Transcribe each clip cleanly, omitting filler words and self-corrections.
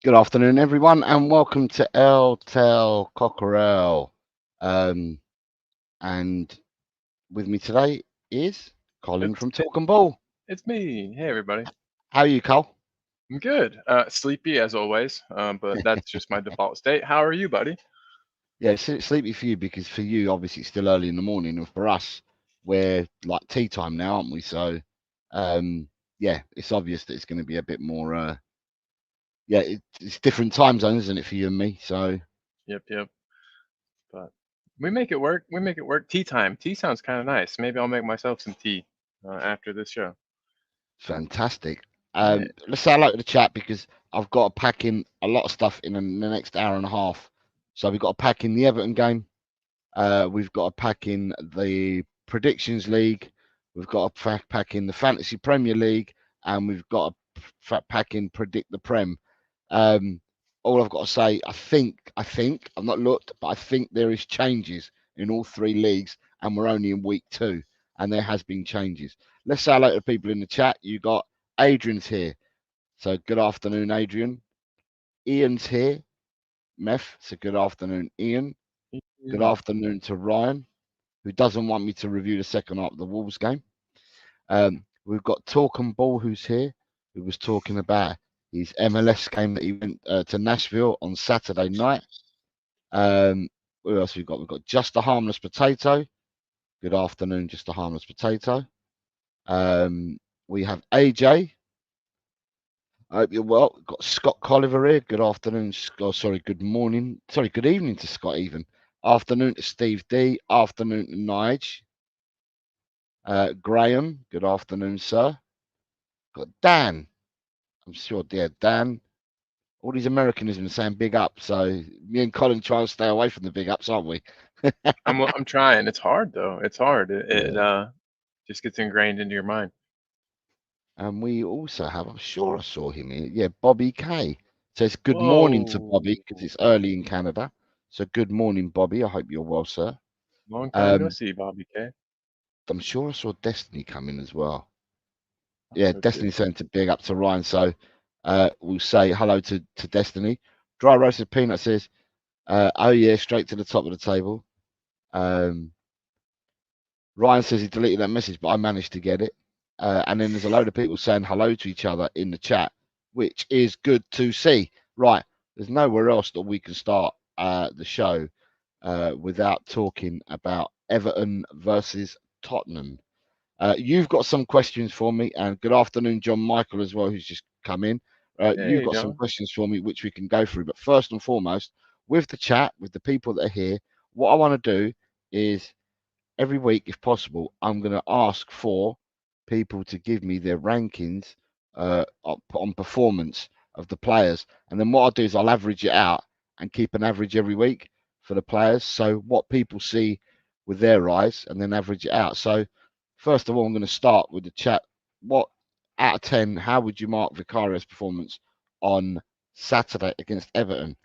Good afternoon, everyone, and welcome to Tel Cockerel. And with me today is Colin from Talk and Ball. It's me. Hey, everybody. How are you, Cole? I'm good. Sleepy as always, but that's just my default state. How are you, buddy? Yeah, sleepy for you because for you, obviously, it's still early in the morning, and for us, we're like tea time now, aren't we? So, yeah, it's obvious that it's going to be a bit more. Yeah, it's different time zones, isn't it, for you and me? So. Yep. But we make it work. We make it work. Tea time. Tea sounds kind of nice. Maybe I'll make myself some tea after this show. Fantastic. Yeah. Let's say hello to the chat because I've got to pack in a lot of stuff in the next hour and a half. So we've got to pack in the Everton game. We've got to pack in the Predictions League. We've got to pack in the Fantasy Premier League, and we've got to pack in Predict the Prem. All I've got to say, I think I've not looked, but I think there is changes in all three leagues, and we're only in week 2, and there has been changes. Let's say hello to people in the chat. You got Adrian's here, so good afternoon, Adrian. Ian's here, Meth. So good afternoon, Ian. Good afternoon to Ryan, who doesn't want me to review the second half of the Wolves game. We've got Talk and Ball, who's here, who was talking about his MLS game that he went to Nashville on Saturday night. Who else we've got? We've got Just a Harmless Potato. Good afternoon, Just a Harmless Potato. We have AJ. I hope you're well. We've got Scott Colliver here. Good afternoon. Sorry, good morning. Sorry, good evening to Scott even. Afternoon to Steve D. Afternoon to Nige. Graham. Good afternoon, sir. Got Dan. I'm sure, dear Dan. All these Americanisms saying big up. So me and Colin try and stay away from the big ups, aren't we? I'm trying. It's hard though. It's hard. It just gets ingrained into your mind. And we also have, I'm sure I saw him here. Yeah, Bobby K. Says good morning to Bobby because it's early in Canada. So good morning, Bobby. I hope you're well, sir. Long time no see, Bobby K. I'm sure I saw Destiny come in as well. That's Yeah, so Destiny cute. sent a big up to Ryan. So we'll say hello to Destiny. Dry Roasted Peanut says, oh yeah, straight to the top of the table. Ryan says he deleted that message, but I managed to get it. And then there's a load of people saying hello to each other in the chat, which is good to see. Right, there's nowhere else that we can start the show without talking about Everton versus Tottenham. You've got some questions for me, and good afternoon, John Michael, as well, who's just come in. You've got some questions for me, which we can go through. But first and foremost, with the chat, with the people that are here, what I want to do is every week, if possible, I'm going to ask for people to give me their rankings on performance of the players. And then what I'll do is I'll average it out and keep an average every week for the players. So what people see with their eyes and then average it out. So first of all, I'm going to start with the chat. What out of 10, how would you mark Vicario's performance on Saturday against Everton?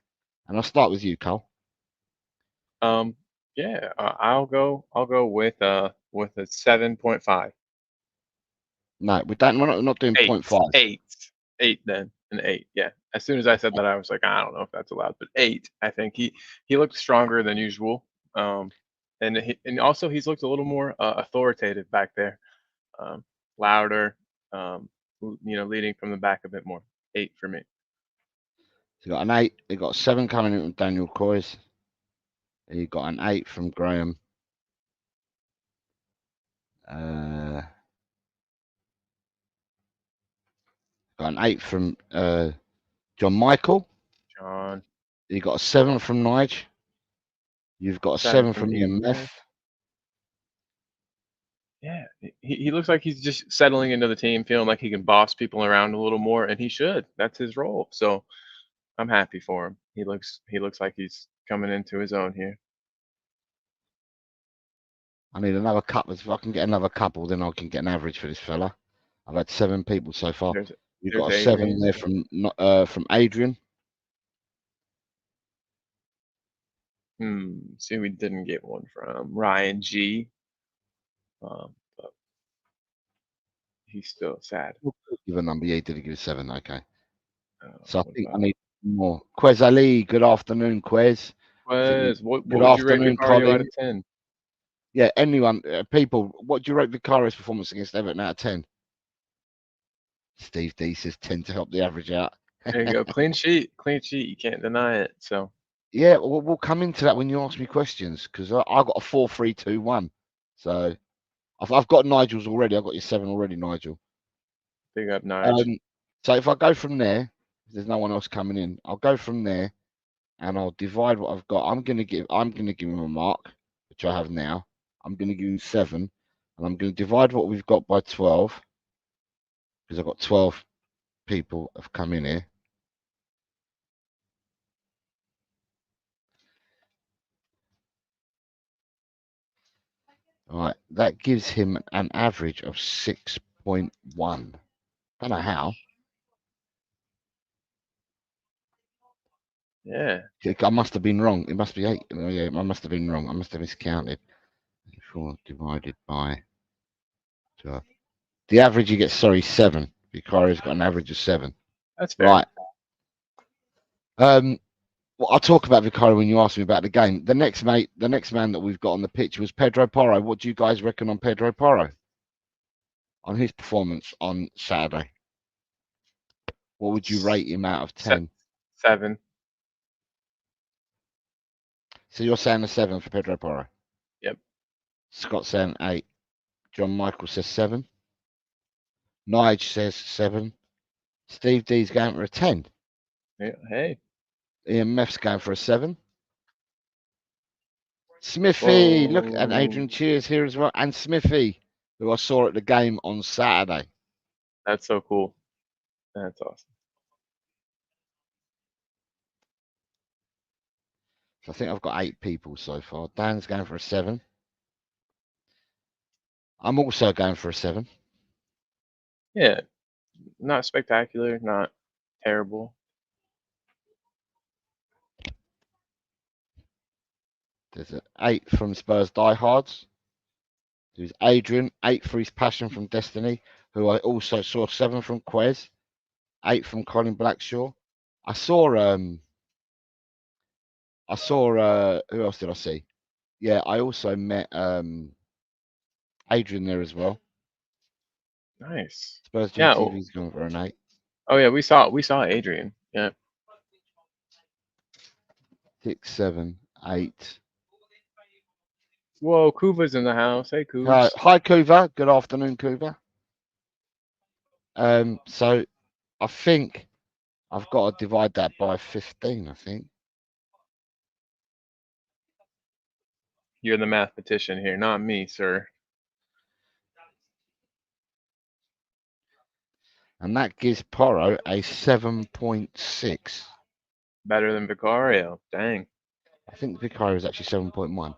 And I'll start with you, Cole. Yeah, I'll go with a 7.5. No, we don't. We're not doing 0.5. 8 then, an 8. Yeah. As soon as I said that, I was like, I don't know if that's allowed, but 8. I think he looked stronger than usual. And also he's looked a little more authoritative back there, louder, leading from the back a bit more. 8 for me. So you got an 8. You got 7 coming in from Daniel Coyes. And you got an 8 from Graham. Got an 8 from John Michael. John. You got a 7 from Nige. You've got a 7 from EMF. Yeah, he looks like he's just settling into the team, feeling like he can boss people around a little more, and he should. That's his role. So I'm happy for him. He looks like he's coming into his own here. I need another couple. If I can get another couple, then I can get an average for this fella. I've had 7 people so far. You've got a 7 there from Adrian. See, we didn't get one from Ryan G. But he's still sad. Give a number. Yeah, he did give a 7. Okay. So I think I need more. Quez Ali, good afternoon, Quez. What Good would you rate afternoon, Vicario out Colin. of 10? Yeah, anyone, people, what do you rate Vicario's performance against Everton out of 10? Steve D says 10 to help the average out. There you go. Clean sheet. Clean sheet. You can't deny it. So Yeah, we'll come into that when you ask me questions because I got a 4-3-2-1. So I've got Nigel's already. I've got your 7 already, Nigel. big up, Nige. So if I go from there, if there's no one else coming in, I'll go from there and I'll divide what I've got. I'm gonna give him a mark, which I have now. I'm gonna give him 7, and I'm gonna divide what we've got by 12 because I've got 12 people have come in here. All right, that gives him an average of 6.1. Don't know how. Yeah. I must have been wrong. It must be 8. Oh, yeah, I must have been wrong. I must have miscounted. 4 divided by 12. The average you get, 7. Vicario's got an average of 7. That's fair. Right. Well, I'll talk about Vicario when you ask me about the game. The next man that we've got on the pitch was Pedro Porro. What do you guys reckon on Pedro Porro? On his performance on Saturday? What would you rate him out of 10? 7. So you're saying a 7 for Pedro Porro? Yep. Scott saying 8. John Michael says 7. Nige says 7. Steve D's going for a 10. Yeah. Hey. Ian Meff's going for a 7. Smithy, look, and Adrian Cheers here as well. And Smithy, who I saw at the game on Saturday. That's so cool. That's awesome. So I think I've got 8 people so far. Dan's going for a 7. I'm also going for a 7. Yeah. Not spectacular. Not terrible. There's an 8 from Spurs Diehards. There's Adrian, 8 for his passion from Destiny, who I also saw 7 from Quez, 8 from Colin Blackshaw. I saw who else did I see? Yeah, I also met Adrian there as well. Nice. Spurs Yeah. GTV's going for an 8. Oh yeah, we saw Adrian. Yeah. 6, 7, 8. Whoa, Kuva's in the house. Hey, Kuvas. Hi Kuva. Good afternoon, Kuva. So I think I've got to divide that by 15, I think. You're the mathematician here, not me, sir. And that gives Porro a 7.6. Better than Vicario. Dang. I think Vicario is actually 7.1.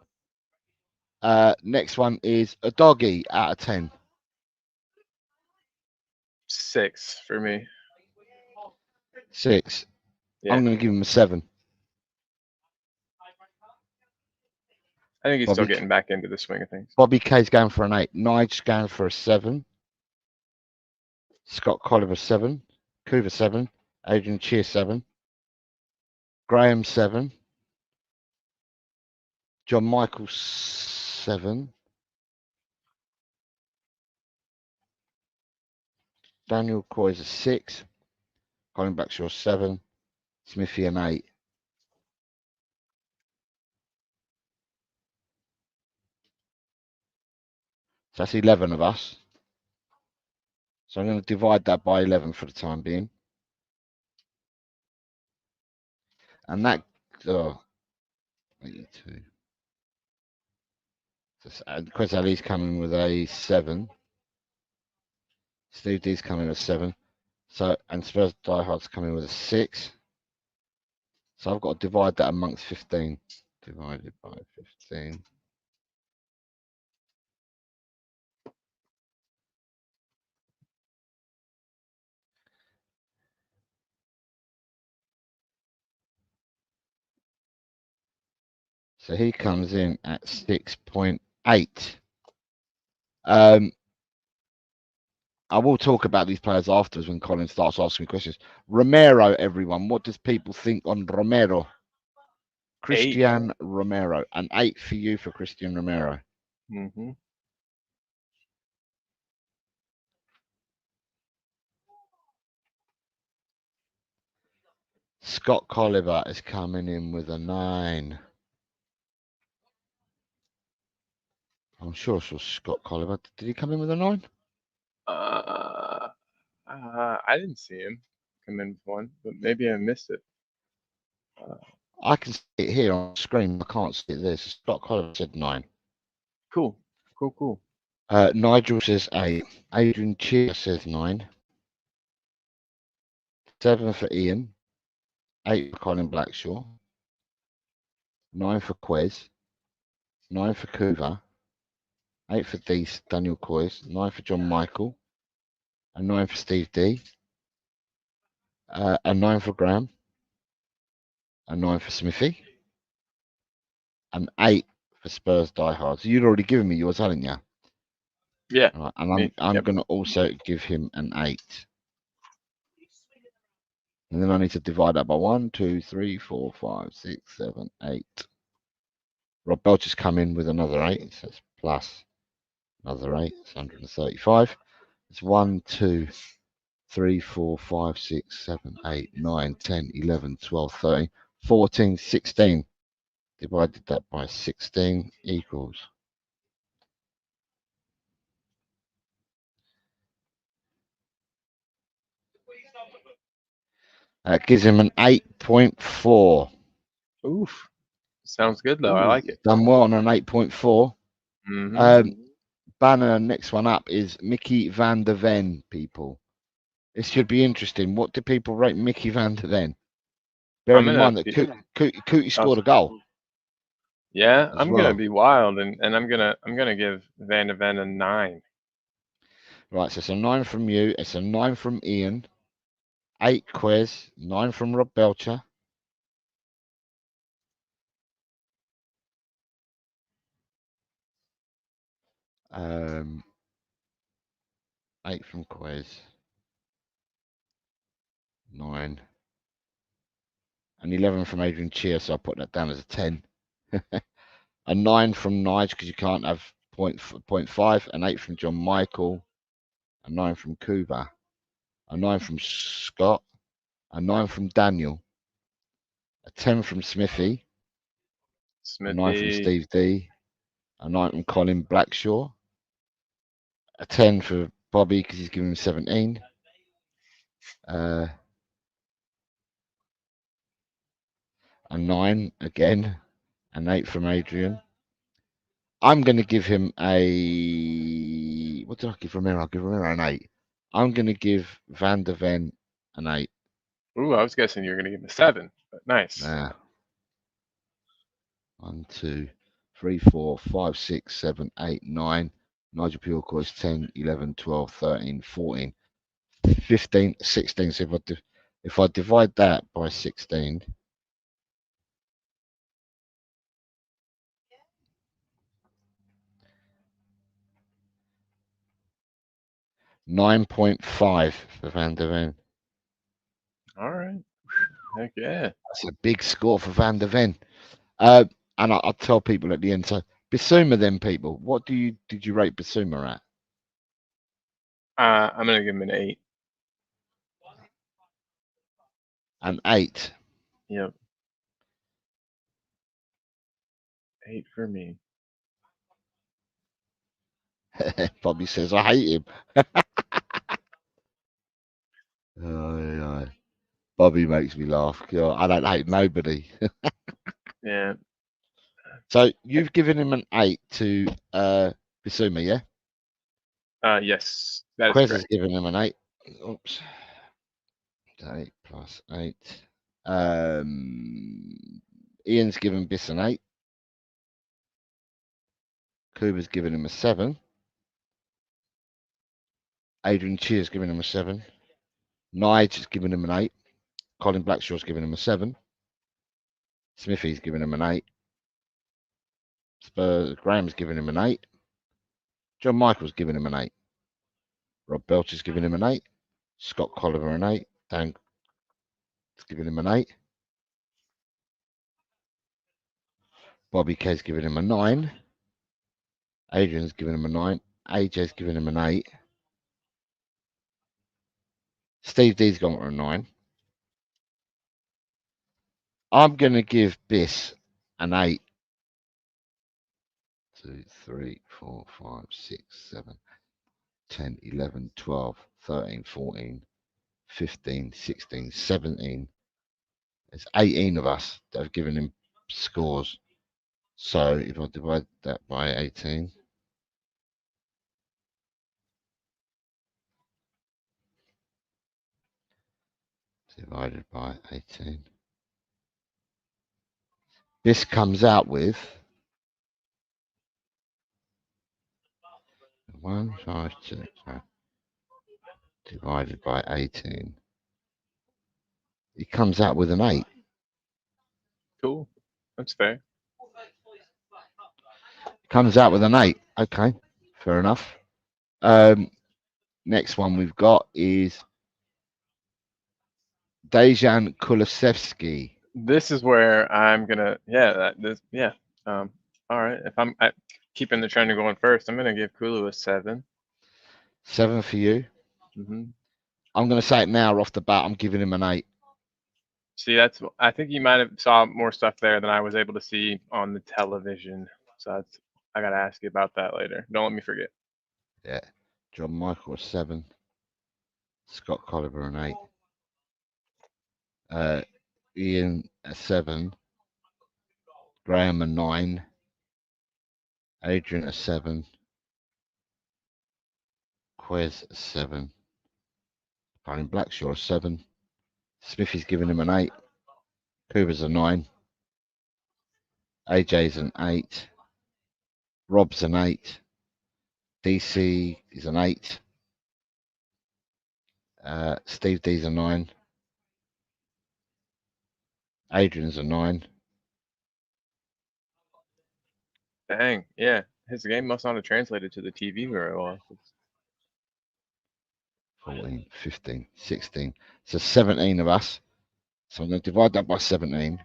Next one is a doggy out of 10. 6 for me. 6. Yeah. I'm going to give him a 7. I think he's still getting back into the swing of things. Bobby K's going for an 8. Nigel's going for a 7. Scott Colliver 7. Kuva 7. Adrian Cheer 7. Graham 7. John Michael 7. Daniel Coy is a 6. Colin Blackshaw 7. Smithy an 8. So that's 11 of us. So I'm going to divide that by 11 for the time being. And that, 82. So Chris Ali's coming with a 7. Steve D's coming with a 7. So, and Spurs Diehard's coming with a 6. So I've got to divide that amongst 15. Divided by 15. So he comes in at 6.8. I will talk about these players afterwards when Colin starts asking me questions. Romero, everyone. What does people think on Romero? Christian Romero. An 8 for you for Christian Romero. Mm-hmm. Scott Colliver is coming in with a 9. I'm sure it was Scott Colliver. Did he come in with a 9? I didn't see him come in with one, but maybe I missed it. I can see it here on the screen. I can't see it there. So Scott Colliver said 9. Cool. Nigel says 8. Adrian Cheer says 9. 7 for Ian. 8 for Colin Blackshaw. 9 for Quez. 9 for Kuva. 8 for Daniel Coys. 9 for John Michael. A 9 for Steve D. A 9 for Graham. A 9 for Smithy. An 8 for Spurs diehards. So you'd already given me yours, hadn't you? Yeah. Right, and I'm going to also give him an 8. And then I need to divide that by 1, 2, 3, 4, 5, 6, 7, 8. Rob Belcher's come in with another 8. So it's plus another 8. It's 135. It's 1, 2, 3, 4, 5, 6, 7, 8, 9, 10, 11, 12, 13, 14, 16. Divided that by 16 equals. That gives him an 8.4. Oof. Sounds good though. I like it. Done well on an 8.4. Mm-hmm. Banner, next one up is Mickey van der Ven, people. This should be interesting. What do people rate Mickey van der Ven? Bearing in mind that Cootie scored a goal. Yeah, I'm gonna be wild, and I'm gonna give Van de Ven a 9. Right, so it's a 9 from you. It's a 9 from Ian. 8 Quez. 9 from Rob Belcher. Um, 8 from Quez. 9. And 11 from Adrian Cheer, so I put that down as a 10. A 9 from Nige, because you can't have 0.5. An 8 from John Michael. A 9 from Kuba. A 9 from Scott. A 9 from Daniel. A 10 from Smithy. A 9 from Steve D. A 9 from Colin Blackshaw. A 10 for Bobby, because he's given him 17. A 9 again. An 8 from Adrian. I'm going to give him a. What did I give Romero? I'll give Romero an 8. I'm going to give Van der Ven an 8. Ooh, I was guessing you were going to give him a 7, but nice. Nah. 1, 2, 3, 4, 5, 6, 7, 8, 9. Nigel Pure is 10, 11, 12, 13, 14, 15, 16. So if I divide that by 16. 9.5 for Van der Ven. All right. Heck yeah. That's a big score for Van der Ven. And I'll tell people at the end. So Bissouma then, people, what did you rate Bissouma at? I'm going to give him an 8. An 8. Yep. 8 for me. Bobby says, I hate him. Oh, Bobby makes me laugh. I don't hate nobody. Yeah. So you've given him an 8 to Bissouma, yeah? Yes. That is Quez correct. has given him an 8. Oops. 8 plus 8. Ian's given Biss an 8. Kuba's given him a 7. Adrian Cheer's given him a 7. Nige has given him an 8. Colin Blackshaw's given him a 7. Smithy's given him an 8. Graham's given him an 8. John Michael's given him an 8. Rob Belcher's giving him an 8. Scott Colliver an 8. Dan giving him an 8. Bobby K's giving him a 9. Adrian's giving him a 9. AJ's giving him an 8. Steve D's gone for a 9. I'm going to give Biss an 8. 2, 3, 4, 5, 6, 7, 10, 11, 12, 13, 14, 15, 16, 17. There's 18 of us that have given him scores. So if I divide that by 18, divided by 18, this comes out with 152 divided by 18. It comes out with an 8. Cool. That's fair. Comes out with an 8. Okay, fair enough. Next one we've got is Dejan Kulusevski. This is where I'm gonna, all right. If I'm keeping the trend of going first, I'm gonna give Kulu a 7. 7 for you. Mm-hmm. I'm going to say it now off the bat. I'm giving him an 8. See, I think you might have saw more stuff there than I was able to see on the television. So I gotta ask you about that later. Don't let me forget. Yeah. John Michael a 7. Scott Colliver an 8. Ian a 7. Graham a 9. Adrian a 7. Quez a 7. Colin Blackshaw a 7. Smithy's giving him an 8. Cooper's a 9. AJ's an 8. Rob's an 8. DC is an 8. Steve D's a 9. Adrian's a 9. Dang, yeah. His game must not have translated to the TV very well. 14, 15, 16. So 17 of us. So I'm going to divide that by 17.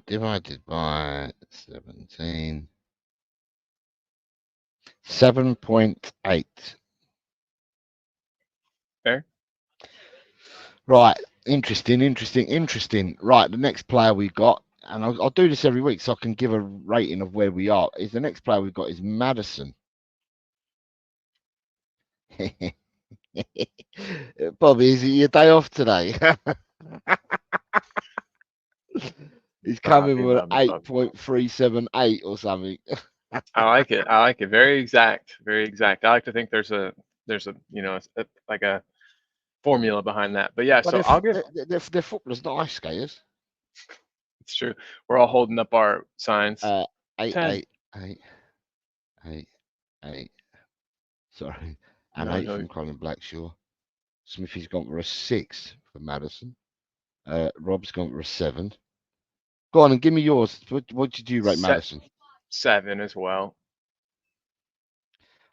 Divided by 17. 7.8. Fair. Right. Interesting. Right. The next player we got, and I'll do this every week so I can give a rating of where we are. Is the next player we've got is Madison. Bobby, is it your day off today? He's coming with 8.378 or something. I like it. Very exact. I like to think there's a like a formula behind that. But yeah, so I'll give. They're footballers, not ice skaters. It's true. We're all holding up our signs. 8, 10. 8, 8, 8, 8. Sorry. And No, 8 from Colin Blackshaw. Smithy's gone for a 6 for Madison. Rob's gone for a 7. Go on and give me yours. What did you rate Madison? 7 as well.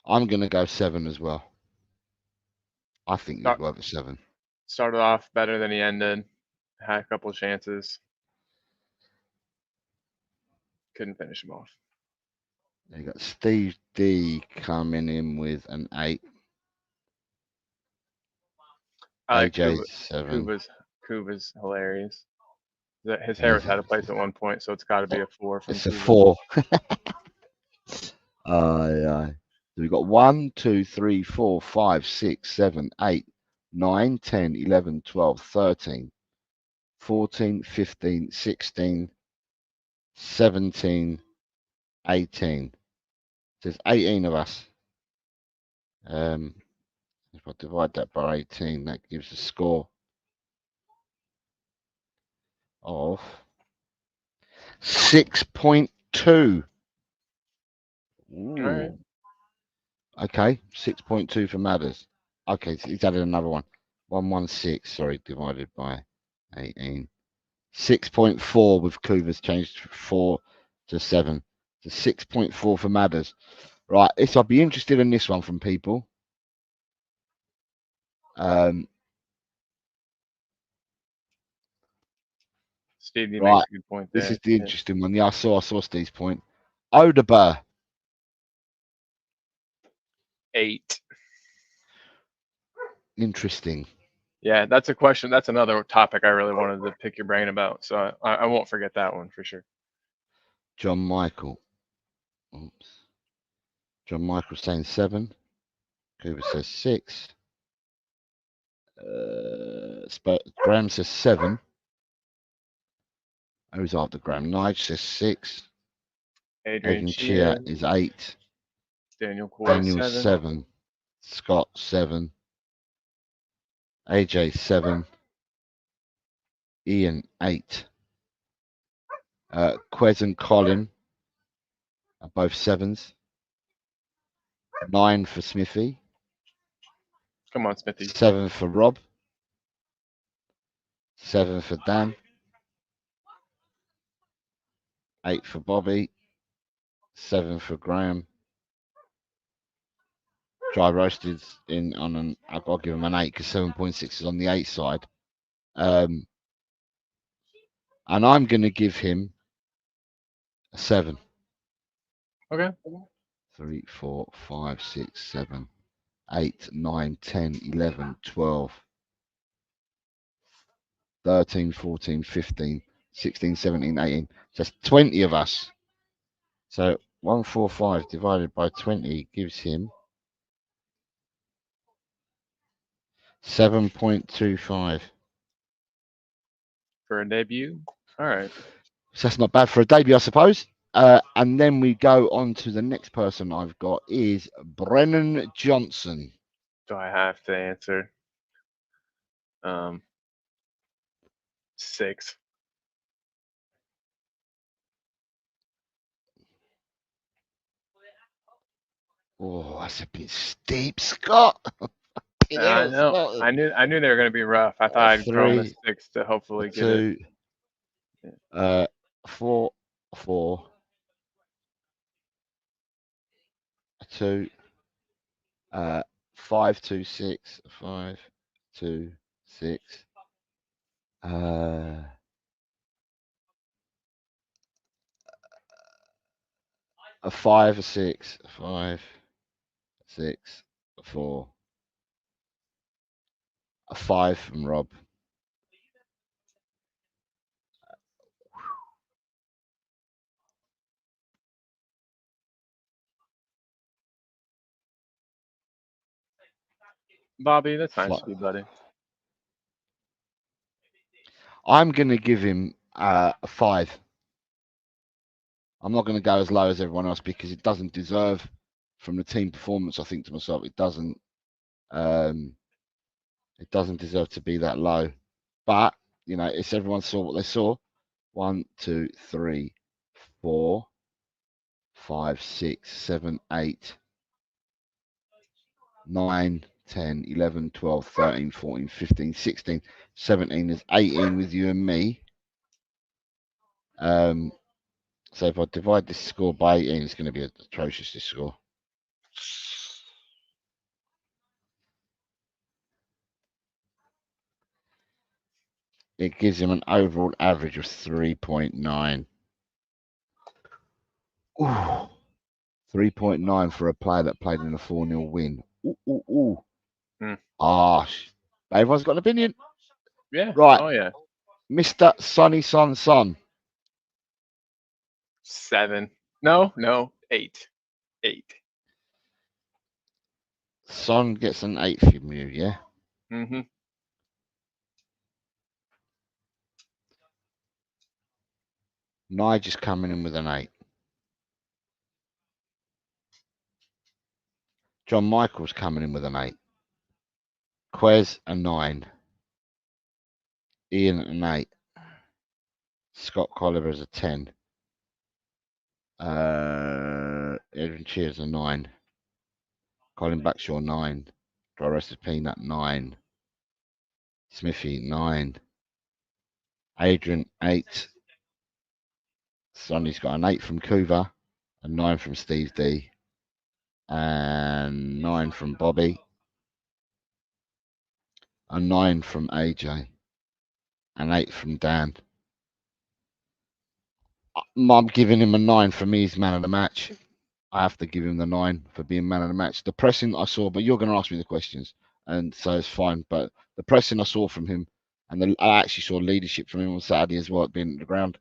I'm going to go 7 as well. I think he's worth a 7. Started off better than he ended. Had a couple of chances. Couldn't finish him off. You got Steve D coming in with an 8. AJ's 7. Kuba's hilarious. His hair was out of place at one point, so it's got to be a 4. It's a 4. So we've got 1, 2, 3, 4, 5, 6, 7, 8, 9, 10, 11, 12, 13, 14, 15, 16, 17, 18. There's 18 of us. If I divide that by 18, that gives a score of 6.2. Right. Okay, 6.2 for Matters. Okay, so he's added another one. 116, sorry, divided by 18. 6.4 with Kuva's changed 4 to 7. So 6.4 for Madders. Right, I'll be interested in this one from people. Steve, you Right, makes a good point there. this is the interesting one. Yeah, I saw Steve's point. Odeber. 8. Interesting. Yeah, that's a question. That's another topic I really wanted to pick your brain about. So I won't forget that one for sure. John Michael. Oops. John Michael saying 7. Kuva says 6. Graham says 7. Who's after Graham? Nige says 6. Adrian Chia is 8. Daniel Corey, Daniel 7. Scott 7. AJ 7. Ian 8. Quez and Colin are both 7s. 9 for Smithy. Come on, Smithy. 7 for Rob. 7 for Dan. 8 for Bobby. 7 for Graham. Dry roasted in on an. I'll give him an 8 because 7.6 is on the 8 side. And I'm going to give him a 7. Okay. 3, 4, 5, 6, 7, 8, 9, 10, 11, 12, 13, 14, 15, 16, 17, 18. So that's 20 of us. So 145 divided by 20 gives him 7.25. For a debut. All right. So that's not bad for a debut, I suppose. And then we go on to the next person I've got is Brennan Johnson. Do I have to answer? 6. Oh, that's a bit steep, Scott. I know. Scott. I knew they were going to be rough. I thought I'd throw them a 6 to hopefully get it. 4, 4, 2, 5, 2, 6, 5, 2, 6. A 5, a 6, 5, 6, 4. A 5 from Rob. Bobby, that's nice of you, buddy. I'm going to give him a 5. I'm not going to go as low as everyone else because it doesn't deserve from the team performance. I think to myself, it doesn't deserve to be that low. But it's everyone saw what they saw. 1, 2, 3, 4, 5, 6, 7, 8, 9, 10, 11, 12, 13, 14, 15, 16, 17. There's 18 with you and me. So if I divide this score by 18, it's going to be atrocious, this score. It gives him an overall average of 3.9. Ooh, 3.9 for a player that played in a 4-0 win. Ooh. Harsh. Everyone's got an opinion. Yeah. Right. Oh, yeah. Mr. Sonny Son. 7. No. 8. 8. Son gets an 8 from you, yeah? Mm-hmm. Nigel's coming in with an 8. John Michael's coming in with an 8. Quez a 9. Ian an 8. Scott Colliver is a 10. Adrian Cheers a 9. Colin Backshaw 9. Dry Roasted Peanut 9. Smithy 9, Adrian 8. Sonny's got an 8 from Kuva, a 9 from Steve D, and 9 from Bobby, a 9 from AJ, an 8 from Dan. I'm giving him a 9 for me. He's man of the match. I have to give him the 9 for being man of the match. The pressing I saw, but you're going to ask me the questions, and so it's fine. But the pressing I saw from him, and I actually saw leadership from him on Saturday as well, being at the ground,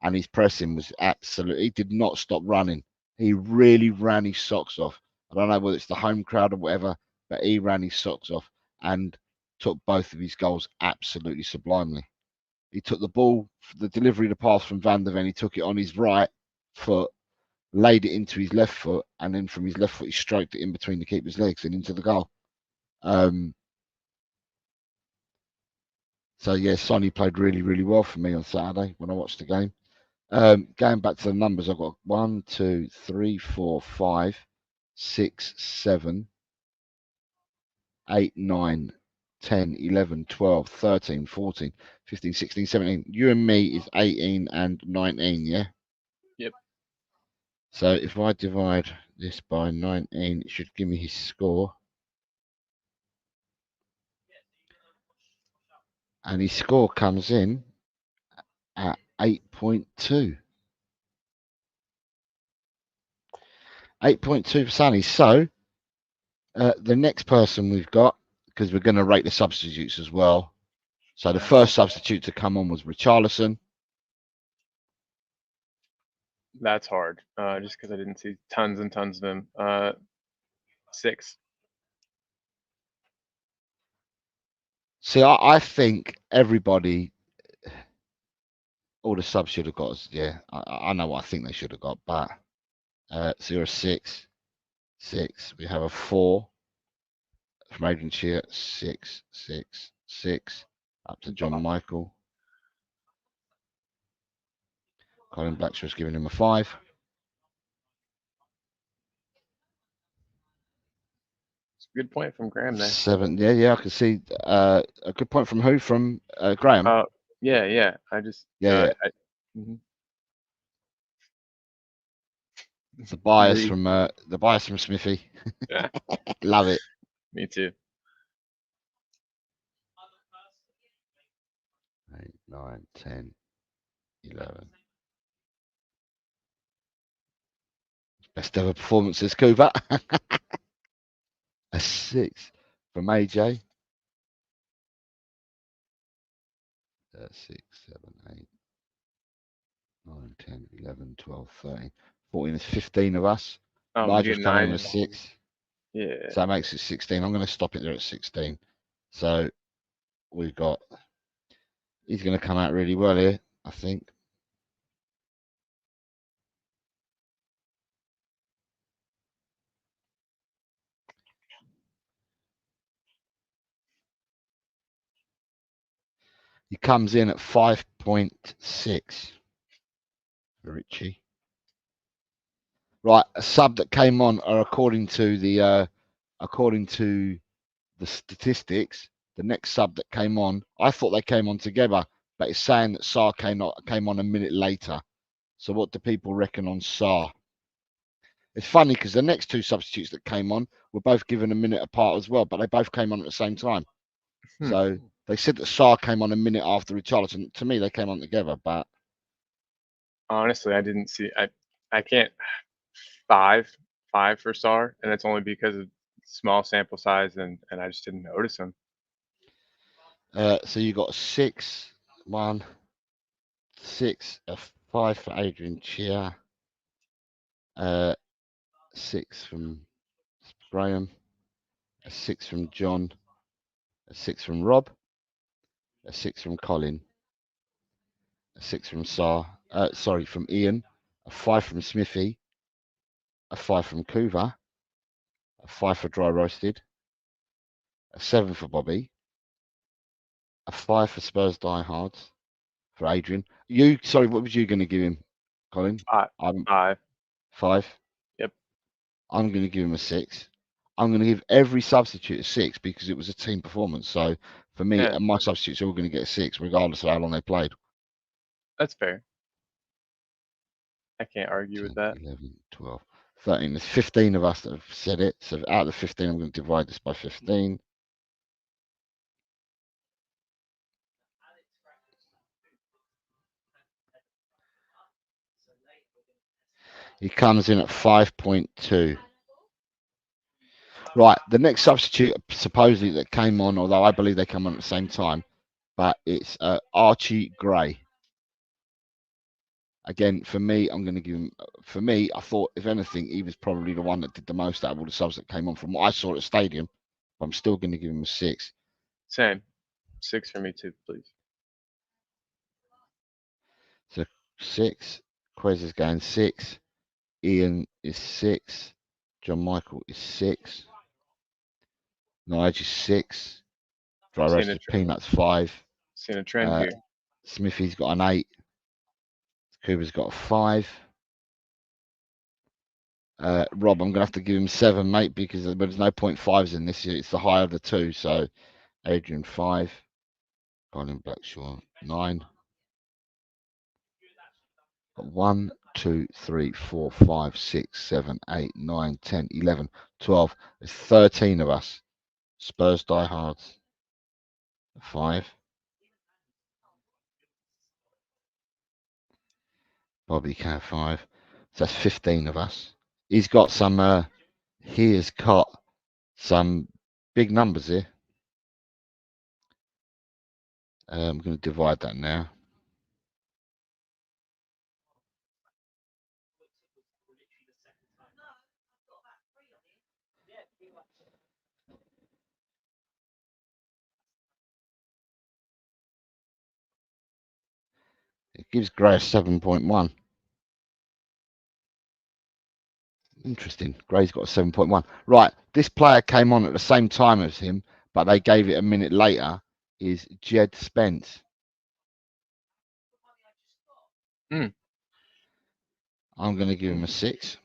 and his pressing was absolutely. He did not stop running. He really ran his socks off. I don't know whether it's the home crowd or whatever, but he ran his socks off and took both of his goals absolutely sublimely. He took the ball, the delivery, the pass from Van der Ven. He took it on his right foot, laid it into his left foot, and then from his left foot, he stroked it in between the keeper's legs and into the goal. So, yeah, Sonny played really, really well for me on Saturday when I watched the game. Going back to the numbers, I've got 1, 2, 3, 4, 5, 6, 7, 8, 9, 10, 11, 12, 13, 14, 15, 16, 17. You and me is 18 and 19, yeah? Yep. So if I divide this by 19, it should give me his score. And his score comes in at 8.2. 8.2 for Sonny. So the next person we've got, because we're going to rate the substitutes as well. So the first substitute to come on was Richarlison. That's hard, just because I didn't see tons and tons of them. 6. See, I think everybody, all the subs should have got. Yeah, I know what I think they should have got, but 0, 6, 6. We have a 4 from Adrian Shear, 6, 6, 6. Up to John Michael. Colin Blackshaw's giving him a 5. It's a good point from Graham there. 7. Yeah, I can see a good point from who? From Graham. Yeah. I just mhm. The bias from Smithy. Yeah. Love it. Me too. 8, 9, 10, 11. Best ever performances, Kuba. A 6 from AJ. 6, 7, 8, 9, 10, 11, 12, 13, 14. There's 15 of us. Nigel's coming in with 6. Yeah. So that makes it 16. I'm going to stop it there at 16. So we've got, he's going to come out really well here, I think. He comes in at 5.6 for Richie. Right, a sub that came on are according to the statistics. The next sub that came on, I thought they came on together, but it's saying that Saar came on a minute later. So what do people reckon on Saar? It's funny because the next 2 substitutes that came on were both given a minute apart as well, but they both came on at the same time. So they said that Saar came on a minute after Richarlison. To me, they came on together, but honestly, I didn't see. I can't 5 for Saar, and it's only because of small sample size, and I just didn't notice him. So you got 6, 1, 6, a 5 for Adrian Chia, 6 from Graham, a 6 from John, a 6 from Rob, a 6 from Colin, a 6 from from Ian, a 5 from Smithy, a 5 from Kuva, a 5 for Dry Roasted, a 7 for Bobby, a 5 for Spurs Diehards for Adrian. What was you going to give him, Colin? 5. 5. Yep. I'm going to give him a 6. I'm going to give every substitute a 6 because it was a team performance. So for me, Yeah. my substitutes are all going to get a 6 regardless of how long they played. That's fair. I can't argue 10, with that. 11, 12, 13. There's 15 of us that have said it. So out of the 15, I'm going to divide this by 15. He comes in at 5.2. Right, the next substitute supposedly that came on, although I believe they come on at the same time, but it's Archie Gray. Again, for me, I'm going to give him. For me, I thought if anything, he was probably the one that did the most out of all the subs that came on from what I saw at the stadium. But I'm still going to give him a 6. Same. 6 for me too, please. So 6. Quez is going 6. Ian is 6. John Michael is 6. Nige is 6. Dry roasted peanuts 5. Seen a trend here. Smithy's got an 8. Cooper's got a 5. Rob, I'm gonna have to give him 7, mate, because there's no 0.5s in this. It's the higher of the two. So Adrian 5. Colin Blackshaw 9. Got 1, 2, 3, 4, 5, 6, 7, 8, 9, 10, 11, 12. There's 13 of us. Spurs diehards 5. Bobby Cat 5. So that's 15 of us. He's got some. He has got some big numbers here. I'm going to divide that now. It gives Gray a 7.1. Interesting. Gray's got a 7.1. Right. This player came on at the same time as him, but they gave it a minute later. Is Jed Spence. I'm going to give him a 6.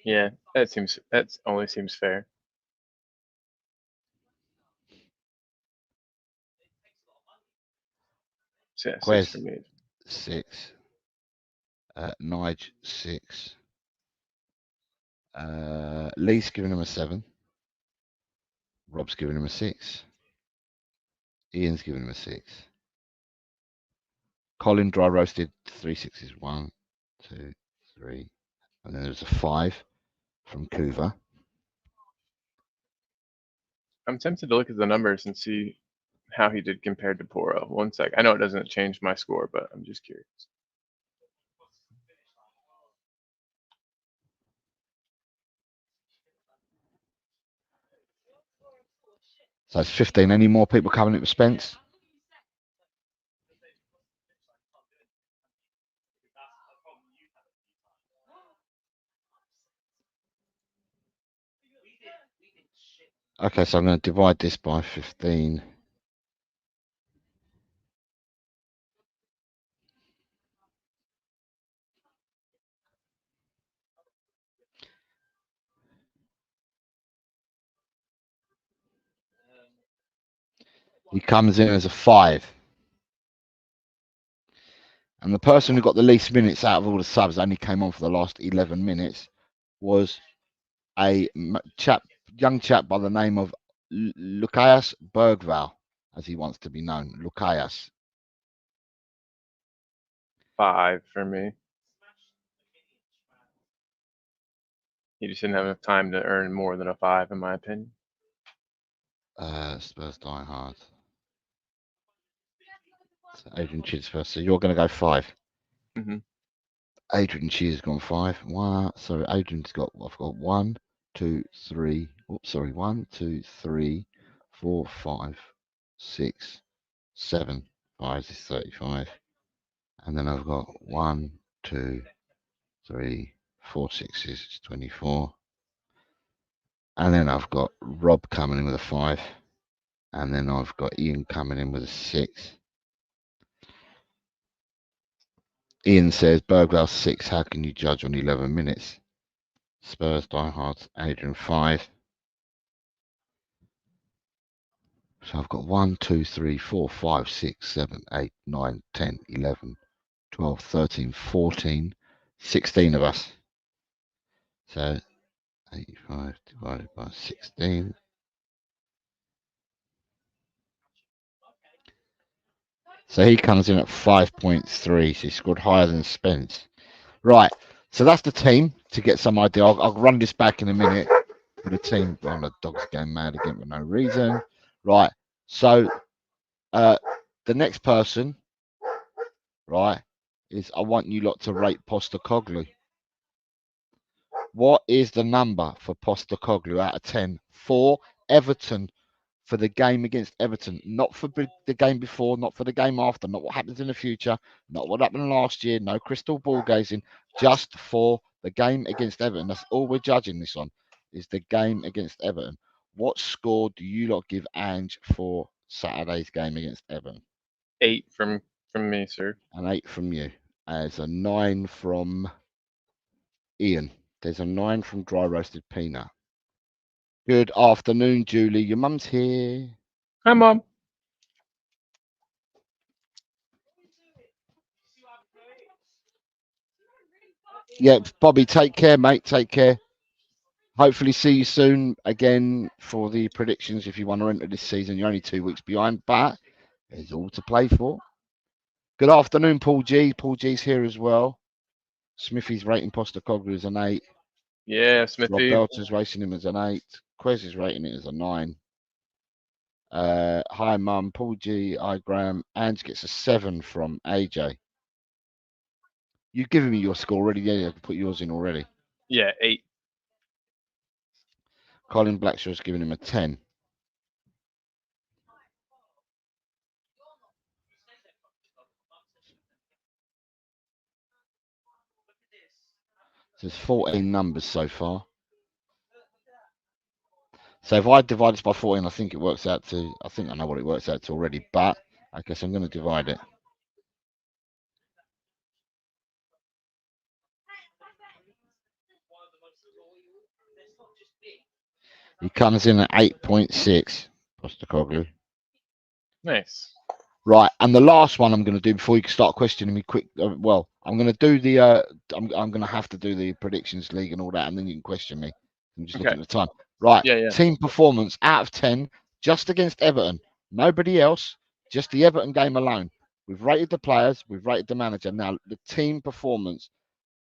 Yeah, that only seems fair. So yeah, 6 for me. 6. Nige 6. Lee's giving him a 7. Rob's giving him a 6. Ian's giving him a 6. Colin dry roasted 3 6s. 1, 2, 3. And then there's a 5 from Kuva. I'm tempted to look at the numbers and see how he did compared to Poro. 1 sec. I know it doesn't change my score, but I'm just curious. So it's 15. Any more people coming in with Spence? Okay, so I'm going to divide this by 15. He comes in as a 5. And the person who got the least minutes out of all the subs only came on for the last 11 minutes was a young chap by the name of Lukáš Bergvall, as he wants to be known. Lukáš. 5 for me. He just didn't have enough time to earn more than a 5, in my opinion. Spurs die hard. So Adrian Cheers first. So you're going to go 5. Adrian Cheers gone 5. Wow. Sorry, Adrian's got. I've got 1, 2, 3. Oops, sorry. 1, 2, 3, 4, 5, 6, 7. 5 is 35. And then I've got 1, 2, 3, 4 6s. It's 24. And then I've got Rob coming in with a 5. And then I've got Ian coming in with a 6. Ian says, Bergvall 6. How can you judge on 11 minutes? Spurs diehards. Adrian 5. So I've got 1, 2, 3, 4, 5, 6, 7, 8, 9, 10, 11, 12, 13, 14, 16 of us. So 85 divided by 16. So he comes in at 5.3. So he scored higher than Spence. Right. So that's the team to get some idea. I'll run this back in a minute for the team. Well, the dog's going mad again for no reason. Right. So the next person, right, is I want you lot to rate Postecoglou. What is the number for Postecoglou out of 10 for Everton? For the game against Everton, not for the game before, not for the game after, not what happens in the future, not what happened last year, no crystal ball gazing, just for the game against Everton. That's all we're judging this on, is the game against Everton. What score do you lot give Ange for Saturday's game against Everton? 8 from me, sir. An 8 from you. There's a 9 from Ian. There's a 9 from Dry Roasted Peanut. Good afternoon, Julie. Your mum's here. Hi, Mom. Yeah, Bobby, take care, mate. Take care. Hopefully see you soon again for the predictions if you want to enter this season. You're only 2 weeks behind, but there's all to play for. Good afternoon, Paul G. Paul G's here as well. Smithy's rating Postecoglou as an 8. Yeah, Rob Smithy. Belter's rating him as an 8. Quez is rating it as a 9. Hi, Mum. Paul G. Hi, Graham. Ange gets a 7 from AJ. You've given me your score already. Yeah, I can put yours in already. Yeah, 8. Colin Blackshaw's giving him a 10. So there's 14 numbers so far. So if I divide this by 14, I think it works out to, I think I know what it works out to already, but I guess I'm going to divide it. He comes in at 8.6, Postecoglou. Nice. Right, and the last one I'm going to do before you can start questioning me quick. Well, I'm going to do the. I'm going to have to do the predictions league and all that, and then you can question me. I'm just looking at the time. Right, Yeah. team performance out of 10, just against Everton. Nobody else, just the Everton game alone. We've rated the players, we've rated the manager. Now the team performance.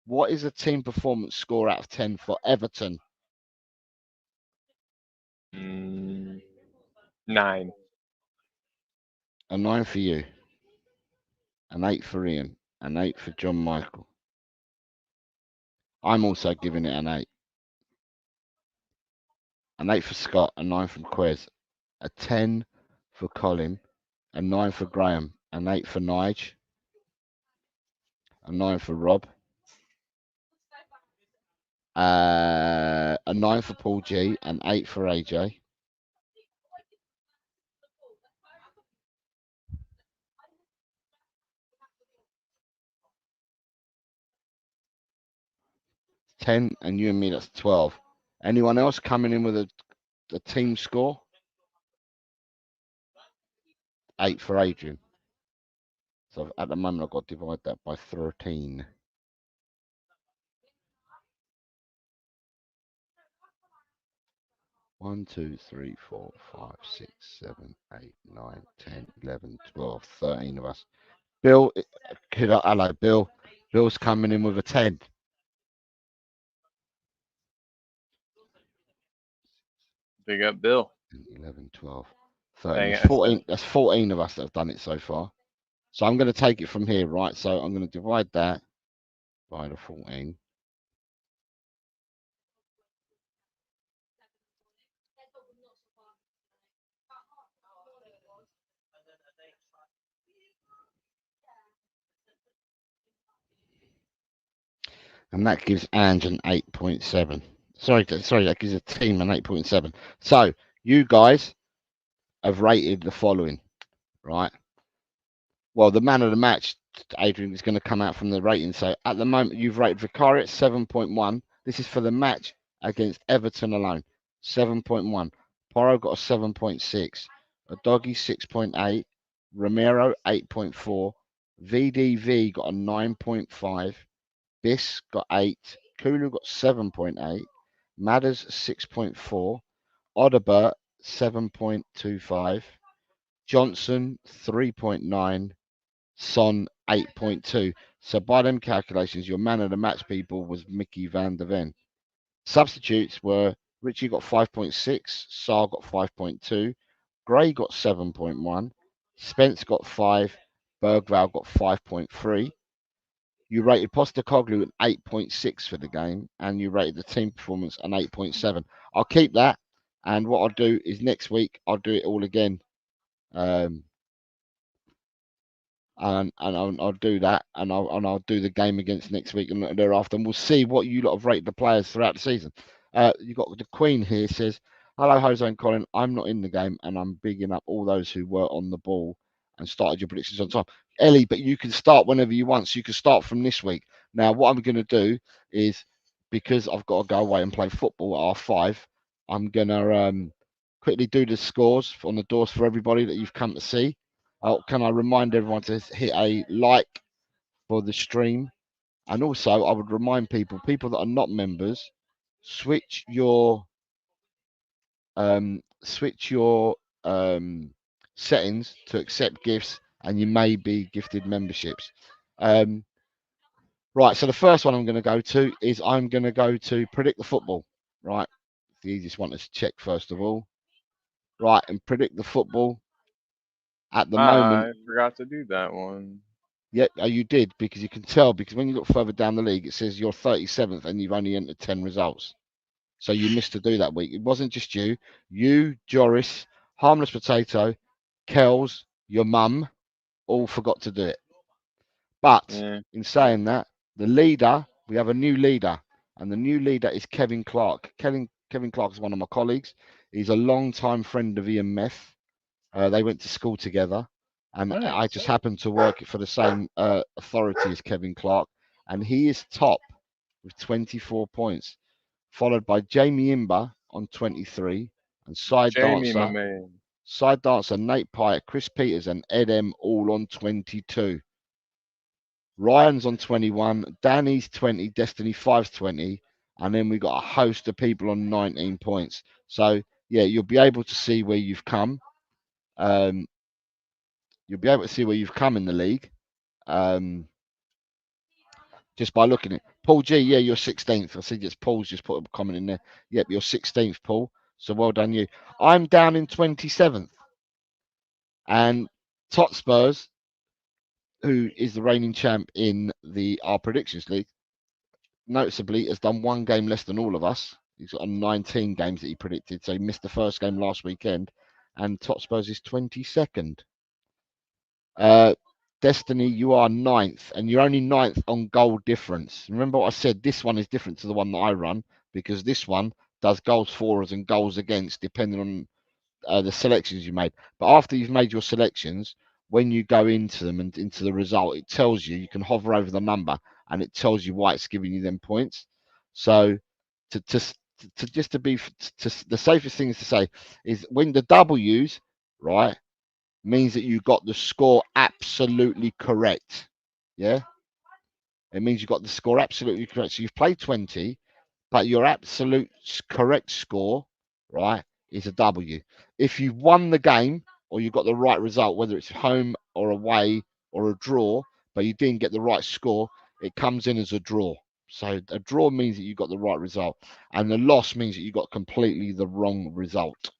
What is a team performance score out of 10 for Everton? 9. A 9 for you. An 8 for Ian. An 8 for John Michael. I'm also giving it an 8. An 8 for Scott. A 9 from Quez. A 10 for Colin. A 9 for Graham. An 8 for Nige. A 9 for Rob. A 9 for Paul G. An 8 for AJ. $10, and you and me, that's 12. Anyone else coming in with a team score? 8 for Adrian. So at the moment, I've got to divide that by 13. One, 2, 3, 4, 5, 6, 7, 8, 9, 10, 11, 12, 13 of us. Bill, hello, Bill. Bill's coming in with a 10. Big up, Bill. 11, 12, 13. Dang That's it, 14, that's 14 of us that have done it so far. So I'm going to take it from here, right? So I'm going to divide that by the 14. And that gives Ange an 8.7. Sorry, that gives a team an 8.7. So you guys have rated the following, right? Well, the man of the match, Adrian, is going to come out from the rating. So at the moment, you've rated Vicario at 7.1. This is for the match against Everton alone. 7.1. Porro got a 7.6. A doggy 6.8. Romero 8.4. VDV got a 9.5. Biss got 8. Kulu got 7.8. Madders 6.4. Odobert 7.25. Johnson 3.9. Son 8.2. So by them calculations, your man of the match people was Mickey van der Ven. Substitutes were Richie got 5.6, Saar got 5.2, Gray got 7.1, Spence got 5, Bergvall got 5.3. You rated Postecoglou an 8.6 for the game, and you rated the team performance an 8.7. I'll keep that, and what I'll do is next week I'll do it all again. And I'll do that, and I'll do the game against next week and thereafter, and we'll see what you lot have rated the players throughout the season. You got the Queen here says, "Hello, Jose and Colin. I'm not in the game, and I'm bigging up all those who were on the ball and started your predictions on time." Ellie, but you can start whenever you want. So you can start from this week. Now, what I'm going to do is, because I've got to go away and play football at R5, I'm going to quickly do the scores on the doors for everybody that you've come to see. Can I remind everyone to hit a like for the stream? And also, I would remind people that are not members, switch your settings to accept gifts, and you may be gifted memberships. Right. So the first one I'm going to go to is I'm going to go to predict the football. Right. The easiest one to check first of all. Right, and predict the football. At the moment, I forgot to do that one. yeah, you did, because you can tell, because when you look further down the league, it says you're 37th and you've only entered 10 results. So you missed to do that week. It wasn't just you. You, Joris, Harmless Potato, Kells, your mum, all forgot to do it. But in saying that, the leader, we have a new leader, and the new leader is Kevin Clark. Kevin Clark is one of my colleagues. He's a long-time friend of Ian Meth. They went to school together, and Nice. I just happened to work for the same authority as Kevin Clark, and he is top with 24 points, followed by Jamie Imber on 23, and Jamie, my man. side dancer Nate Pyatt, Chris Peters, and Ed M all on 22. Ryan's on 21, Danny's 20, Destiny 5's 20, and then we got a host of people on 19 points. So yeah, you'll be able to see where you've come. You'll be able to see where you've come in the league, just by looking at it. Paul G, yeah, you're 16th. I see just Paul's just put a comment in there. Yep, you're 16th, Paul. So well done you. I'm down in 27th. And Spurs, who is the reigning champ in our predictions league, noticeably has done one game less than all of us. He's got 19 games that he predicted. So he missed the first game last weekend. And Spurs is 22nd. Destiny, you are 9th, and you're only 9th on goal difference. Remember what I said? This one is different to the one that I run, because this one does goals for us and goals against, depending on the selections you made. But after you've made your selections, when you go into them and into the result, it tells you can hover over the number, and it tells you why it's giving you them points. So the safest thing to say is, when the W's, right, means that you got the score absolutely correct. Yeah, it means you got the score absolutely correct. So you've played 20, but your absolute correct score, right, is a W. If you've won the game, or you got the right result, whether it's home or away or a draw, but you didn't get the right score, it comes in as a draw. So a draw means that you got the right result, and the loss means that you got completely the wrong result.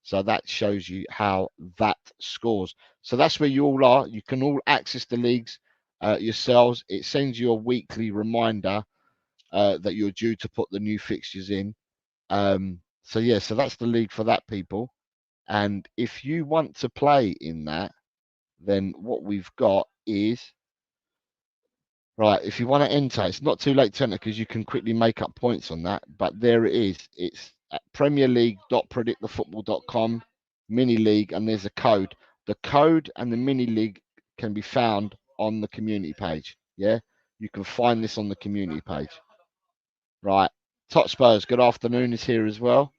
So that shows you how that scores. So that's where you all are. You can all access the leagues yourselves. It sends you a weekly reminder that you're due to put the new fixtures in. So yeah, so that's the league for that, people. And if you want to play in that, then what we've got is, right, if you want to enter, it's not too late to enter, because you can quickly make up points on that. But there it is. It's at premierleague.predictthefootball.com, mini league, and there's a code. The code and the mini league can be found on the community page. Yeah, you can find this on the community page. Right, Tot Spurs, good afternoon, is here as well.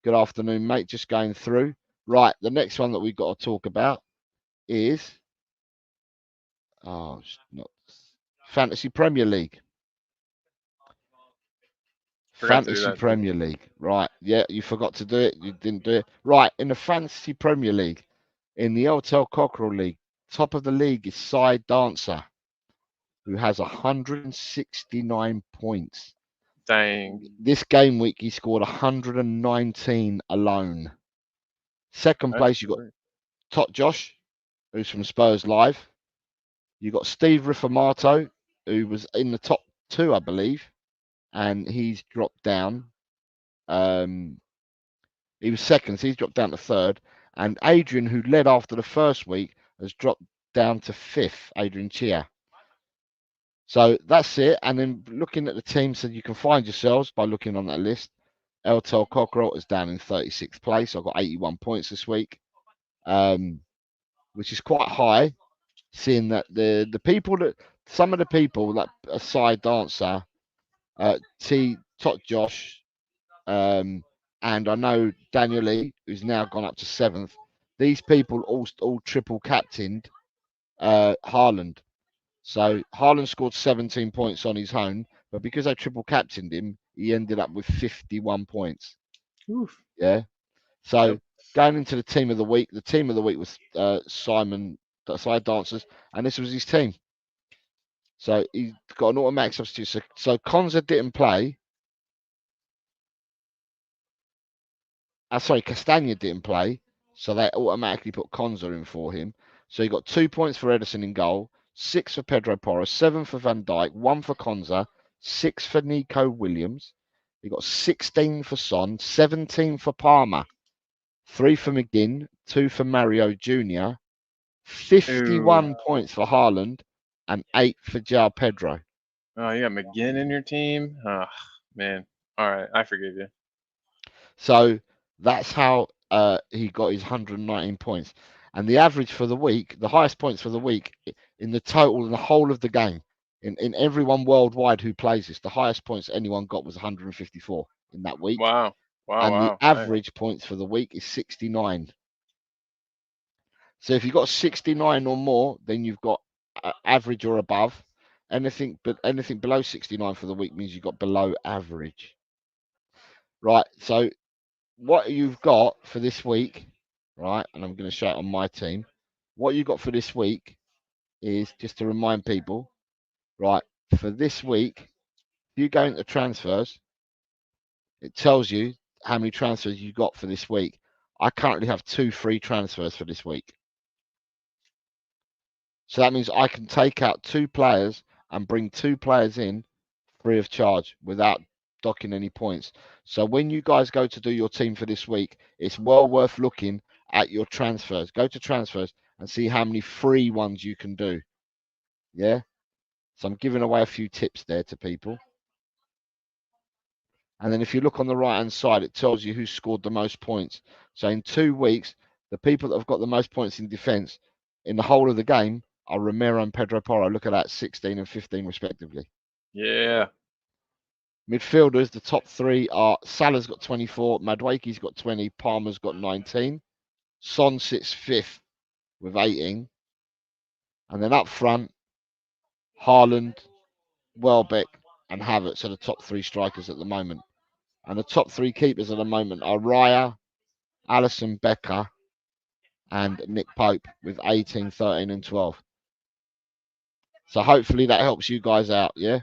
Good afternoon, mate. Just going through. Right, the next one that we've got to talk about is it's not Fantasy Premier League. Forgot to do Fantasy that too. Premier League. Right, yeah, you forgot to do it. You didn't do it. Right, in the Fantasy Premier League, in the Tel Cockerel League, top of the league is Side Dancer, who has 169 points. Dang. This game week, he scored 119 alone. Second place, you got Tot Josh, who's from Spurs Live. You got Steve Riffamato, who was in the top 2, I believe, and he's dropped down. He was second, so he's dropped down to 3rd. And Adrian, who led after the first week, has dropped down to 5th. Adrian Chia. So that's it. And then looking at the teams, so you can find yourselves by looking on that list. Tel Cockerel is down in 36th place. I've got 81 points this week, which is quite high, seeing that the people that some of the people like a Side Dancer, Tot Josh, and I know Jalyoui, who's now gone up to 7th. These people all triple captained Haaland. So Haaland scored 17 points on his own, but because I triple captained him, he ended up with 51 points. Oof. Yeah. So Yep. going into the team of the week was Simon Side Dancers, and this was his team. So he got an automatic substitute. So Konza didn't play. Castagna didn't play, so they automatically put Konza in for him. So he got 2 points for Edison in goal, 6 for Pedro Porro, 7 for Van Dijk, 1 for Konza, 6 for Nico Williams. He got 16 for Son, 17 for Palmer, 3 for McGinn, 2 for Mario Jr., 51 points for Haaland, and 8 for João Pedro. Oh, you got McGinn in your team? Oh, man. All right, I forgive you. So that's how he got his 119 points. And the average for the week, the highest points for the week in the total, in the whole of the game, in everyone worldwide who plays this, the highest points anyone got was 154 in that week. Wow. And the Nice. average points for the week is 69. So if you've got 69 or more, then you've got average or above. Anything below 69 for the week means you've got below average. Right. So what you've got for this week, right? And I'm going to show it on my team. What you got for this week is just to remind people, right? For this week, if you go into transfers, it tells you how many transfers you got for this week. I currently have 2 free transfers for this week. So that means I can take out 2 players and bring 2 players in free of charge without docking any points. So when you guys go to do your team for this week, it's well worth looking at your transfers. Go to transfers and see how many free ones you can do. Yeah. So I'm giving away a few tips there to people. And then if you look on the right hand side, it tells you who scored the most points. So in 2 weeks, the people that have got the most points in defense in the whole of the game are Romero and Pedro Porro. Look at that, 16 and 15 respectively. Yeah. Midfielders, the top 3 are Salah's got 24, Madueke's got 20, Palmer's got 19. Son sits 5th with 18. And then up front, Haaland, Welbeck, and Havertz are the top 3 strikers at the moment. And the top 3 keepers at the moment are Raya, Alisson Becker, and Nick Pope with 18, 13, and 12. So hopefully that helps you guys out, yeah?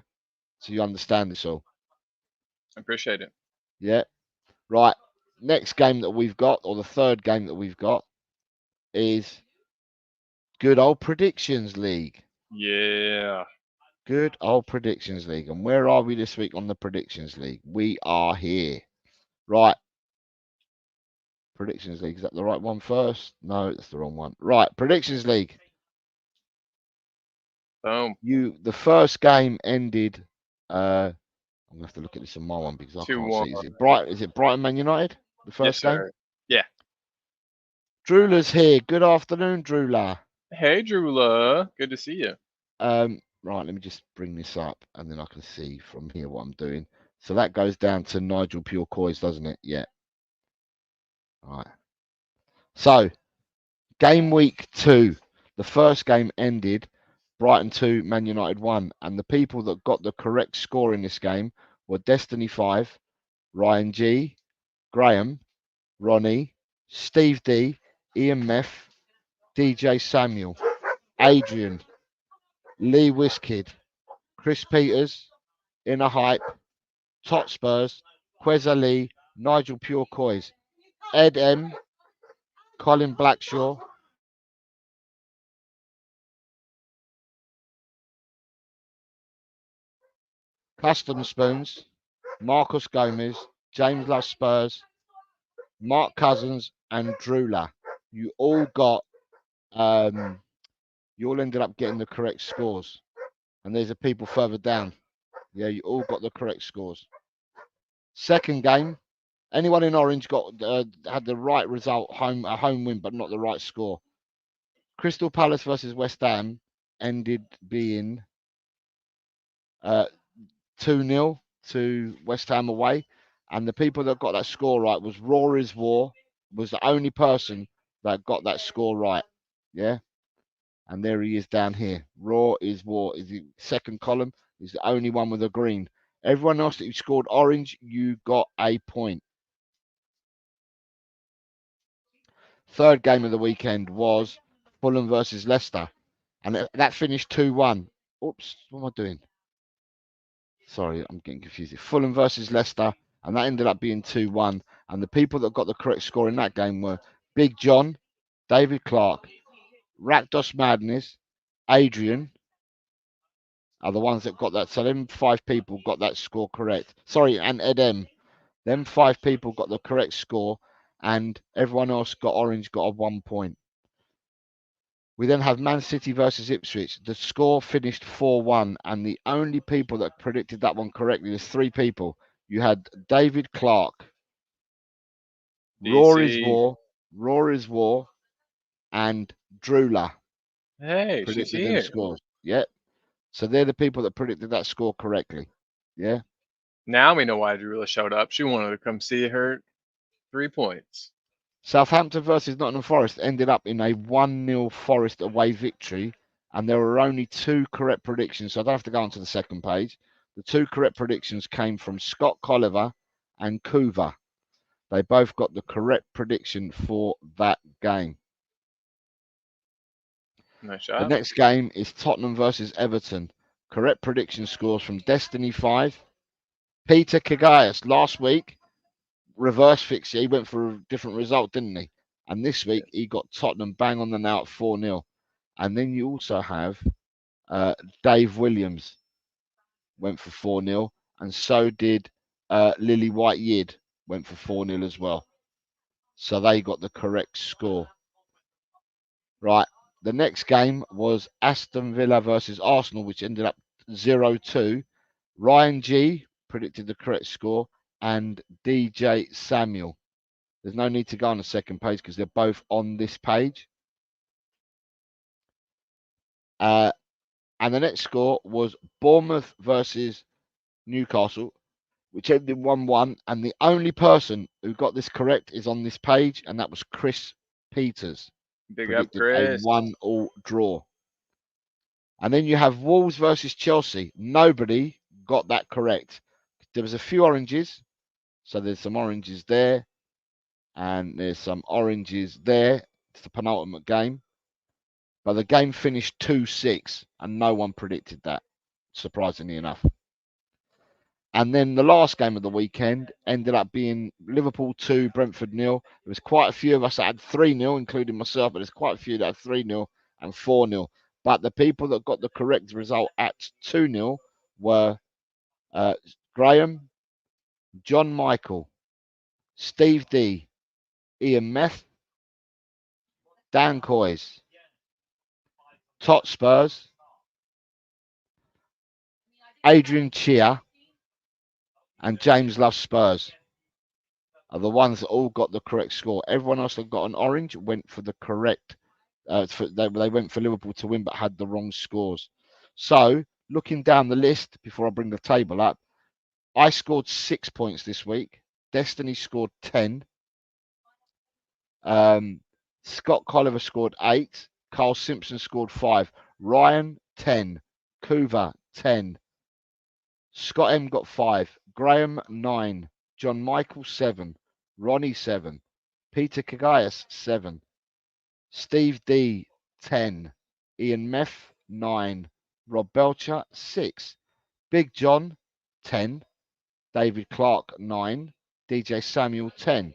So you understand this all. Appreciate it. Yeah. Right. Next game that we've got, or the third game that we've got, is good old Predictions League. Yeah. Good old Predictions League. And where are we this week on the Predictions League? We are here. Right. Predictions League. Is that the right one first? No, that's the wrong one. Right. Predictions League. Boom. The first game ended. I'm gonna have to look at this on my one because I can't 2-1. see. Is it Brighton Man United? The first game? Sir. Yeah. Drula's here. Good afternoon, Drula. Hey, Drula. Good to see you. Right, let me just bring this up and then I can see from here what I'm doing. So that goes down to Nigel Purecoys, doesn't it? Yeah. All right. So, game week 2, the first game ended Brighton 2, Man United 1. And the people that got the correct score in this game were Destiny 5, Ryan G, Graham, Ronnie, Steve D, Ian Meth, DJ Samuel, Adrian, Lee Wiskid, Chris Peters, Inner Hype, Tot Spurs, Queza Lee, Nigel Pure Coys, Ed M, Colin Blackshaw, Custom Spoons, Marcus Gomez, James Love Spurs, Mark Cousins, and Drula. You all got you all ended up getting the correct scores. And there's the people further down. Yeah, you all got the correct scores. Second game, anyone in orange got had the right result, a home win, but not the right score. Crystal Palace versus West Ham ended being 2-0 to West Ham away. And the people that got that score right was Rory's War, was the only person that got that score right. Yeah. And there he is down here. Raw is War is the second column. He's the only one with a green. Everyone else that you scored orange, you got a point. Third game of the weekend was Fulham versus Leicester. And that finished 2-1. Oops, what am I doing? Sorry, I'm getting confused. Fulham versus Leicester. And that ended up being 2-1. And the people that got the correct score in that game were Big John, David Clark, Rakdos Madness, Adrian, are the ones that got that. So them 5 people got that score correct. Sorry, and Edem. Them 5 people got the correct score, and everyone else got orange, got a 1 point. We then have Man City versus Ipswich. The score finished 4-1, and the only people that predicted that one correctly was 3 people. You had David Clark, DC. Rory's War, and Drula. Hey, she's Predicted them here. scores. Yep. So they're the people that predicted that score correctly. Yeah. Now we know why Drula showed up. She wanted to come see her 3 points. Southampton versus Nottingham Forest ended up in a 1-0 Forest away victory, and there were only 2 correct predictions, so I don't have to go on to the second page. The 2 correct predictions came from Scott Colliver and Kuva. They both got the correct prediction for that game. Nice The job. next game is Tottenham versus Everton. Correct prediction scores from Destiny 5. Peter Kagaias last week, reverse fixture. He went for a different result, didn't he? And this week he got Tottenham bang on the nail at 4-0. And then you also have Dave Williams went for 4-0, and so did Lily White Yid went for 4-0 as well. So they got the correct score. Right. The next game was Aston Villa versus Arsenal, which ended up 0-2. Ryan G predicted the correct score, and DJ Samuel. There's no need to go on the second page because they're both on this page. And the next score was Bournemouth versus Newcastle, which ended 1-1. And the only person who got this correct is on this page, and that was Chris Peters. Big up, Predicted a Chris. 1-1 draw. And then you have Wolves versus Chelsea. Nobody got that correct. There was a few oranges. So there's some oranges there. And there's some oranges there. It's the penultimate game. But the game finished 2-6, and no one predicted that, surprisingly enough. And then the last game of the weekend ended up being Liverpool 2, Brentford 0. There was quite a few of us that had 3-0, including myself, but there's quite a few that had 3-0 and 4-0. But the people that got the correct result at 2-0 were Graham, John Michael, Steve D, Ian Meth, Dan Coys, Tot Spurs, Adrian Chia, and James Love Spurs are the ones that all got the correct score. Everyone else that got an orange went for the correct. They went for Liverpool to win, but had the wrong scores. So looking down the list before I bring the table up, I scored 6 points this week. Destiny scored 10. Scott Colliver scored 8. Carl Simpson scored 5. Ryan, 10. Kuva, 10. Scott M got 5. Graham, 9. John Michael, 7. Ronnie, 7. Peter Kagayas, 7. Steve D, 10. Ian Meth, 9. Rob Belcher, 6. Big John, 10. David Clark, 9. DJ Samuel, 10.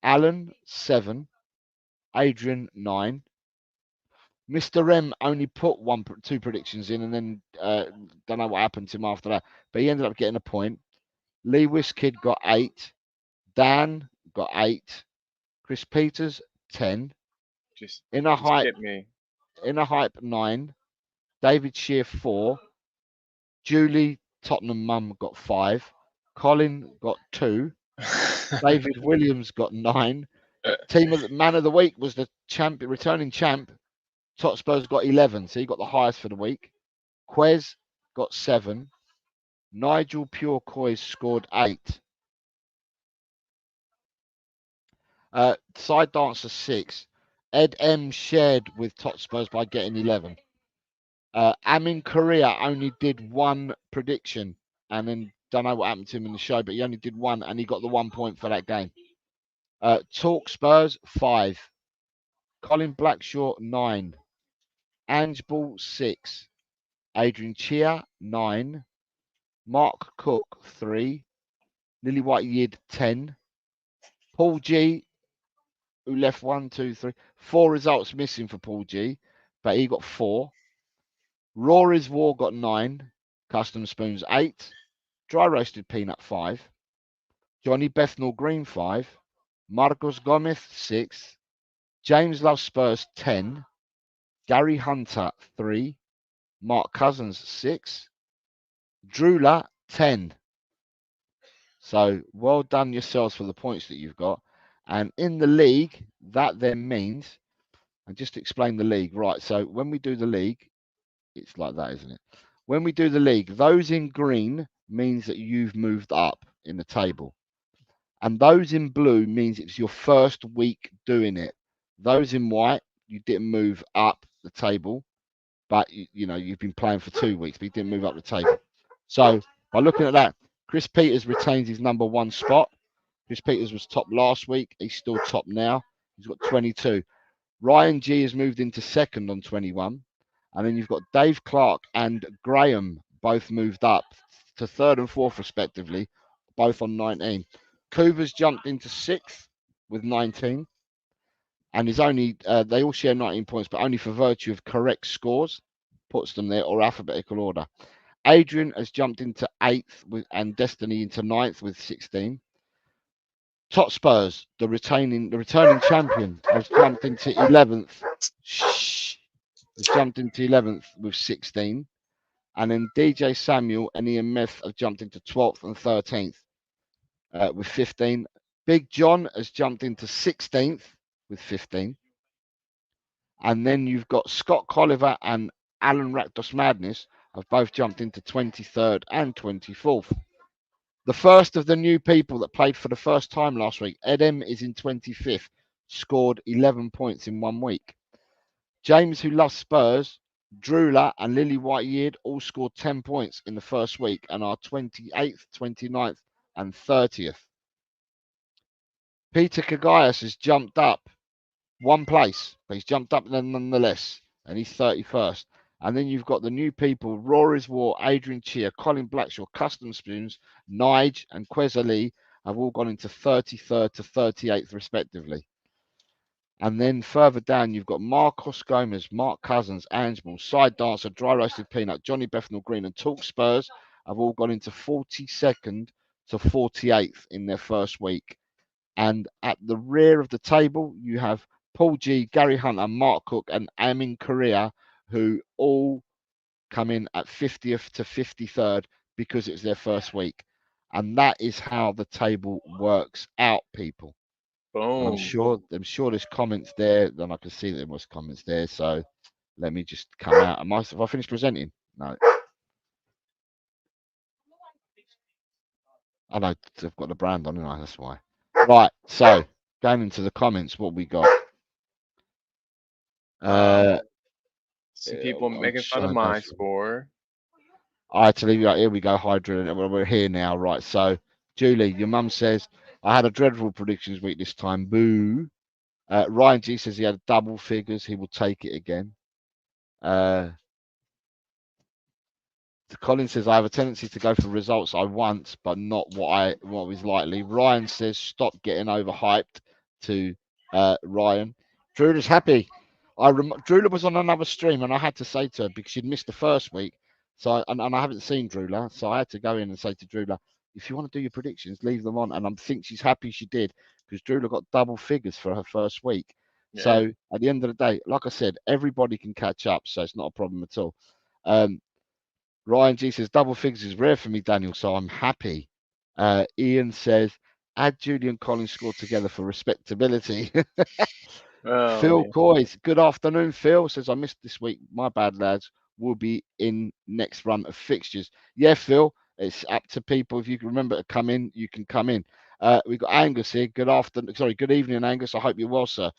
Alan, 7. Adrian, 9. Mr. M only put 2 predictions in and then don't know what happened to him after that, but he ended up getting a point. Lee Wiskid got 8. Dan got 8. Chris Peters, 10. Just Hype, get me. Inner Hype, 9. David Shear, 4. Julie Tottenham Mum got 5. Colin got 2. David Williams got 9. Man of the week was the returning champ. Totspurs got 11, so he got the highest for the week. Quez got 7. Nigel Pure Coys scored 8. Side Dancer 6. Ed M shared with Totspurs by getting 11. Amin Korea only did 1 prediction and then don't know what happened to him in the show, but he only did 1 and he got the 1 point for that game. Talk Spurs 5. Colin Blackshaw 9. Ange Ball 6. Adrian Chia 9. Mark Cook 3. Lily White Yid 10. Paul G, who left 1, 2, 3. 4 results missing for Paul G, but he got 4. Rory's War got 9. Custom Spoons 8. Dry Roasted Peanut 5. Johnny Bethnal Green 5. Marcos Gomez 6. James Love Spurs 10. Gary Hunter 3. Mark Cousins 6. Drula 10. So well done yourselves for the points that you've got. And in the league, that then means, and just to explain the league, right? So when we do the league, it's like that, isn't it? When we do the league, those in green means that you've moved up in the table. And those in blue means it's your first week doing it. Those in white, you didn't move up the table, but you've been playing for 2 weeks, but you didn't move up the table. So by looking at that, Chris Peters retains his number 1 spot. Chris Peters was top last week. He's still top now. He's got 22. Ryan G has moved into second on 21. And then you've got Dave Clark and Graham both moved up to 3rd and 4th respectively, both on 19. Kuva's jumped into 6th with 19. And is only they all share 19 points, but only for virtue of correct scores, puts them there, or alphabetical order. Adrian has jumped into 8th and Destiny into 9th with 16. Tot Spurs, the returning champion, has jumped into 11th. Has jumped into 11th with 16. And then DJ Samuel and Ian Meth have jumped into 12th and 13th with 15. Big John has jumped into 16th with 15. And then you've got Scott Colliver and Alan Rakdos Madness have both jumped into 23rd and 24th. The first of the new people that played for the first time last week, Ed M, is in 25th, scored 11 points in 1 week. James, who loves Spurs, Drula and Lily White-Yeard all scored 10 points in the first week and are 28th, 29th and 30th. Peter Kagayas has jumped up 1 place, but he's jumped up nonetheless, and he's 31st. And then you've got the new people, Rory's War, Adrian Chia, Colin Blackshaw, Custom Spoons, Nige and Queza Lee have all gone into 33rd to 38th respectively. And then further down, you've got Marcos Gomez, Mark Cousins, Angeball, Side Dancer, Dry Roasted Peanut, Johnny Bethnal Green and Talk Spurs have all gone into 42nd to 48th in their first week. And at the rear of the table, you have Paul G, Gary Hunter, Mark Cook and Amin Korea, who all come in at 50th to 53rd because it's their first week. And that is how the table works out, people. Boom. I'm sure there's comments there. Then I can see that there was comments there. So let me just come out. Have I finished presenting? No. I know I've got the brand on, and that's why. Right. So going into the comments, what we got. Some people I'm making just fun of trying to go my through. score. I had to leave you out. Here we go, Hydra. And we're here now, right? So, Julie, your mum says, I had a dreadful predictions week this time. Boo. Ryan G says he had double figures. He will take it again. Colin says I have a tendency to go for results I want, but not what was likely. Ryan says stop getting overhyped. To Ryan, Drula's happy. Drula was on another stream, and I had to say to her because she'd missed the first week, so and I haven't seen Drula, so I had to go in and say to Drula, if you want to do your predictions, leave them on. And I think she's happy she did because Drula got double figures for her first week. Yeah. So at the end of the day, like I said, everybody can catch up, so it's not a problem at all. Ryan G says double figures is rare for me, Daniel, so I'm happy. Ian says add Julian Collins score together for respectability. Phil Coys, good afternoon, Phil. Says I missed this week. My bad, lads. Will be in next run of fixtures. Yeah, Phil, it's up to people. If you can remember to come in, you can come in. We've got Angus here. Good afternoon. Sorry, good evening, Angus. I hope you're well, sir.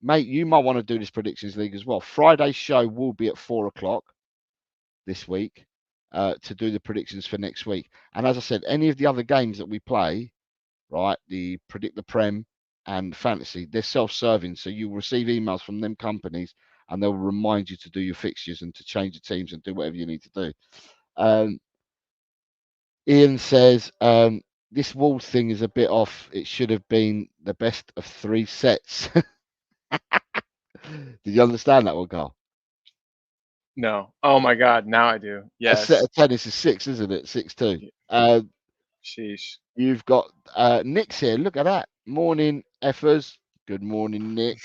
Mate, you might want to do this predictions league as well. Friday's show will be at 4:00 this week. To do the predictions for next week. And as I said, any of the other games that we play, right, the Predict the Prem and Fantasy, they're self-serving. So you'll receive emails from them companies and they'll remind you to do your fixtures and to change your teams and do whatever you need to do. Ian says, this wall thing is a bit off. It should have been the best of 3 sets. Did you understand that one, Carl? No. Oh my God. Now I do. Yes. A set of tennis is 6, isn't it? 6-2. Sheesh. You've got Nick's here. Look at that. Morning, effers. Good morning, Nick.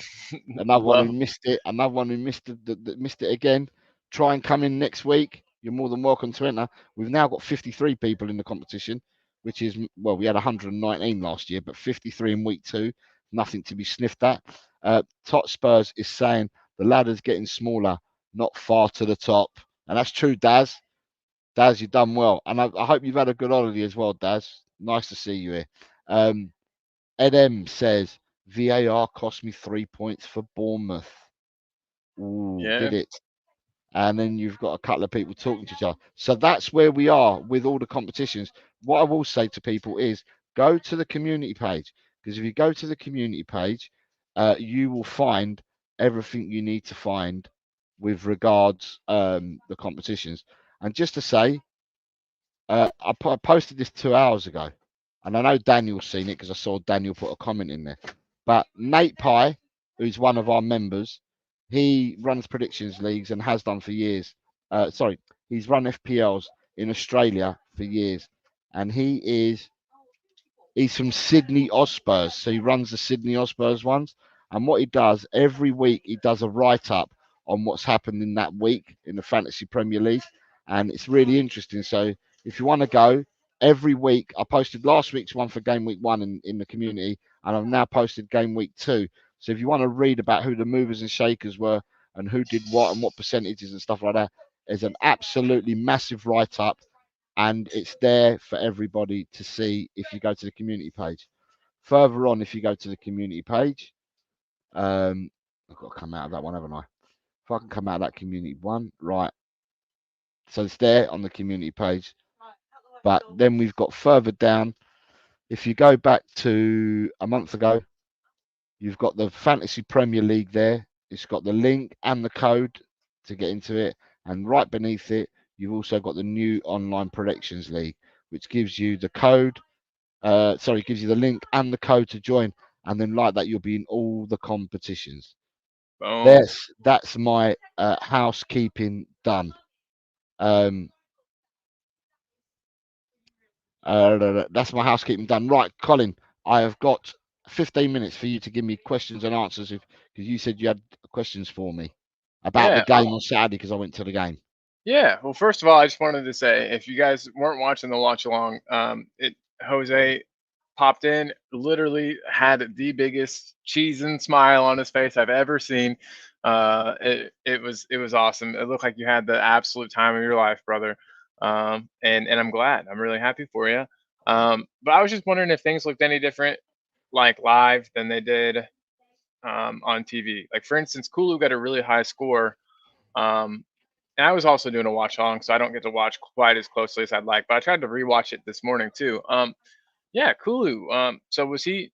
Another one who missed it. Another one who missed it again. Try and come in next week. You're more than welcome to enter. We've now got 53 people in the competition, which is, well, we had 119 last year, but 53 in week 2. Nothing to be sniffed at. Tot Spurs is saying the ladder's getting smaller, not far to the top. And that's true, Daz. Daz, you've done well. And I hope you've had a good holiday as well, Daz. Nice to see you here. Ed M says, VAR cost me 3 points for Bournemouth. Ooh, Yeah. did it? And then you've got a couple of people talking to each other. So that's where we are with all the competitions. What I will say to people is go to the community page. Because if you go to the community page, you will find everything you need to find with regards the competitions. And just to say, I posted this 2 hours ago, and I know Daniel's seen it because I saw Daniel put a comment in there. But Nate Pye, who's one of our members, he runs predictions leagues and has done for years. He's run FPLs in Australia for years, and he's from Sydney Hotspurs, so he runs the Sydney Hotspurs ones. And what he does every week, he does a write-up on what's happened in that week in the Fantasy Premier League, and it's really interesting. So if you want to go every week, I posted last week's one for game week 1 in the community, and I've now posted game week 2. So if you want to read about who the movers and shakers were and who did what and what percentages and stuff like that, there's an absolutely massive write-up, and it's there for everybody to see if you go to the community page. Further on, if you go to the community page, I've got to come out of that one, haven't I? If I can come out of that community one, right. So it's there on the community page. But then we've got further down, if you go back to a month ago, you've got the Fantasy Premier League there. It's got the link and the code to get into it. And right beneath it, you've also got the new online predictions league, which gives you the code. Gives you the link and the code to join. And then like that, you'll be in all the competitions. Boom. That's my housekeeping done. That's my housekeeping done. Right, Colin, I have got 15 minutes for you to give me questions and answers because you said you had questions for me about the game on Saturday because I went to the game. Yeah. Well, first of all, I just wanted to say, if you guys weren't watching the watch along, Jose popped in, literally had the biggest cheese and smile on his face I've ever seen. It was awesome. It looked like you had the absolute time of your life, brother. And I'm glad. I'm really happy for you. But I was just wondering if things looked any different, like live, than they did on TV. Like for instance, Kulu got a really high score. And I was also doing a watch along, so I don't get to watch quite as closely as I'd like. But I tried to rewatch it this morning too. Yeah, Kulu. So was he?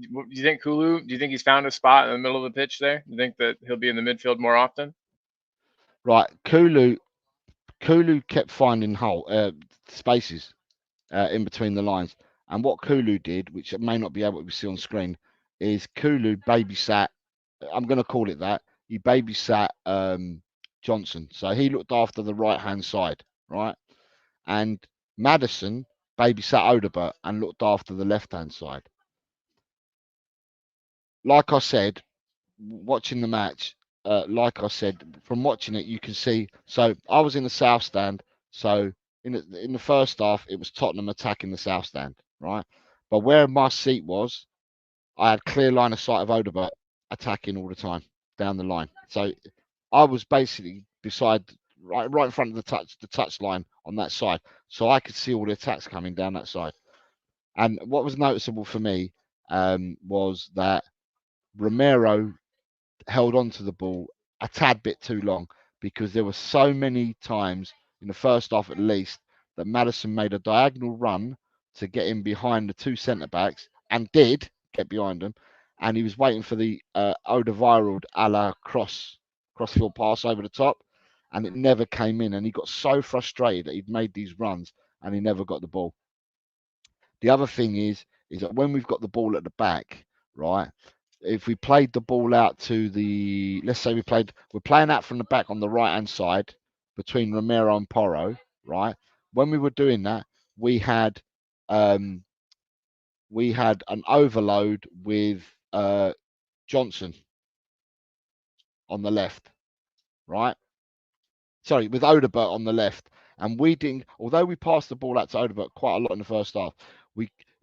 Do you think Kulu? Do you think he's found a spot in the middle of the pitch there? Do you think that he'll be in the midfield more often? Right, Kulu kept finding spaces in between the lines, and what Kulu did, which may not be able to see on screen, is Kulu babysat. I'm going to call it that. He babysat Johnson, so he looked after the right hand side, right, and Maddison babysat Odobert and looked after the left hand side. Like I said, watching the match, like I said, from watching it, you can see. So I was in the south stand. So in the first half, it was Tottenham attacking the south stand, right? But where my seat was, I had clear line of sight of Odobert attacking all the time down the line. So I was basically beside, right in front of the touch line on that side, so I could see all the attacks coming down that side. And what was noticeable for me was that Romero held on to the ball a tad bit too long, because there were so many times in the first half at least that Maddison made a diagonal run to get in behind the two centre backs, and did get behind them, and he was waiting for the Odevirald a la crossfield pass over the top, and it never came in, and he got so frustrated that he'd made these runs and he never got the ball. The other thing is that when we've got the ball at the back, right, if we played the ball out to the, let's say we're playing out from the back on the right hand side between Romero and Porro, right? When we were doing that, we had an overload with Johnson on the left, right? Sorry, with Odobert on the left, and we didn't. Although we passed the ball out to Odobert quite a lot in the first half,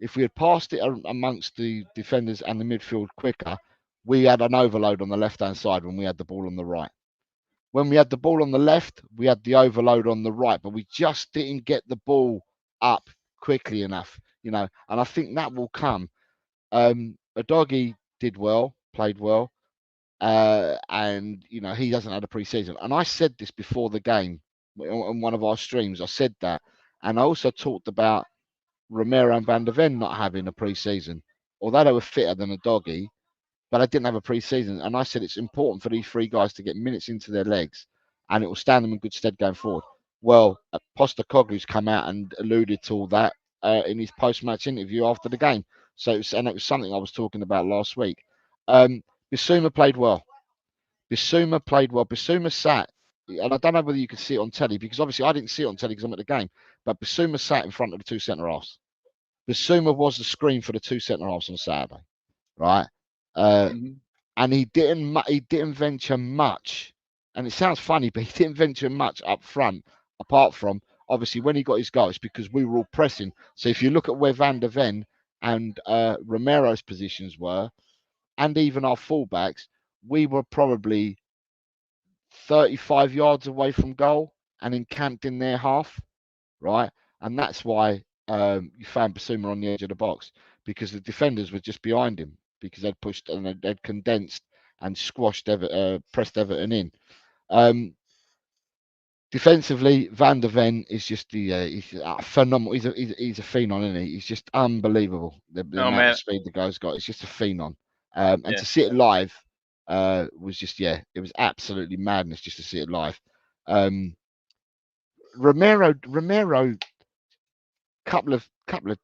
if we had passed it amongst the defenders and the midfield quicker, we had an overload on the left-hand side when we had the ball on the right. When we had the ball on the left, we had the overload on the right, but we just didn't get the ball up quickly enough, you know. And I think that will come. Udogie did well, played well, and you know he hasn't had a pre-season. And I said this before the game on one of our streams. I said that, and I also talked about Romero and Van der Ven not having a pre-season, although they were fitter than Udogie, but they didn't have a pre-season. And I said it's important for these three guys to get minutes into their legs, and it will stand them in good stead going forward. Well, Postecoglou's come out and alluded to all that in his post-match interview after the game. So, it was something I was talking about last week. Bissouma played well. Bissouma sat, and I don't know whether you could see it on telly, because obviously I didn't see it on telly because I'm at the game. But Bissouma sat in front of the two centre halves. Bissouma was the screen for the two centre halves on Saturday, right? And he didn't venture much. And it sounds funny, but he didn't venture much up front, apart from obviously when he got his goal. It's because we were all pressing. So if you look at where Van der Ven and Romero's positions were, and even our fullbacks, we were probably 35 yards away from goal and encamped in their half, right? And that's why you found Bissouma on the edge of the box, because the defenders were just behind him, because they'd pushed and they'd condensed and squashed pressed Everton in. Defensively, Van der Ven is just he's phenomenal. He's a phenom, isn't he? He's just unbelievable. The amount of speed the guy's got. It's just a phenom. And to see it live was just, it was absolutely madness just to see it live. Romero, couple of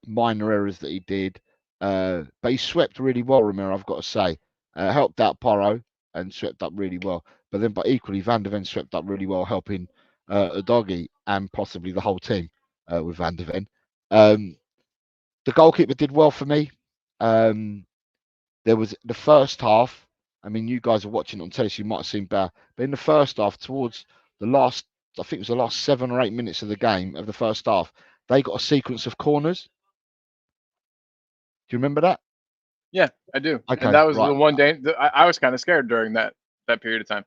minor errors that he did, but he swept really well. Romero, I've got to say, helped out Porro and swept up really well. But equally, Van der Ven swept up really well, helping Udogie and possibly the whole team with Van der Ven. The goalkeeper did well for me. There was the first half. I mean, you guys are watching it on television, you might have seen better. But in the first half, towards the last, I think it was the last 7 or 8 minutes of the game, of the first half, they got a sequence of corners. Do you remember that? Yeah, I do. Okay, and that was the one day I was kind of scared during that period of time.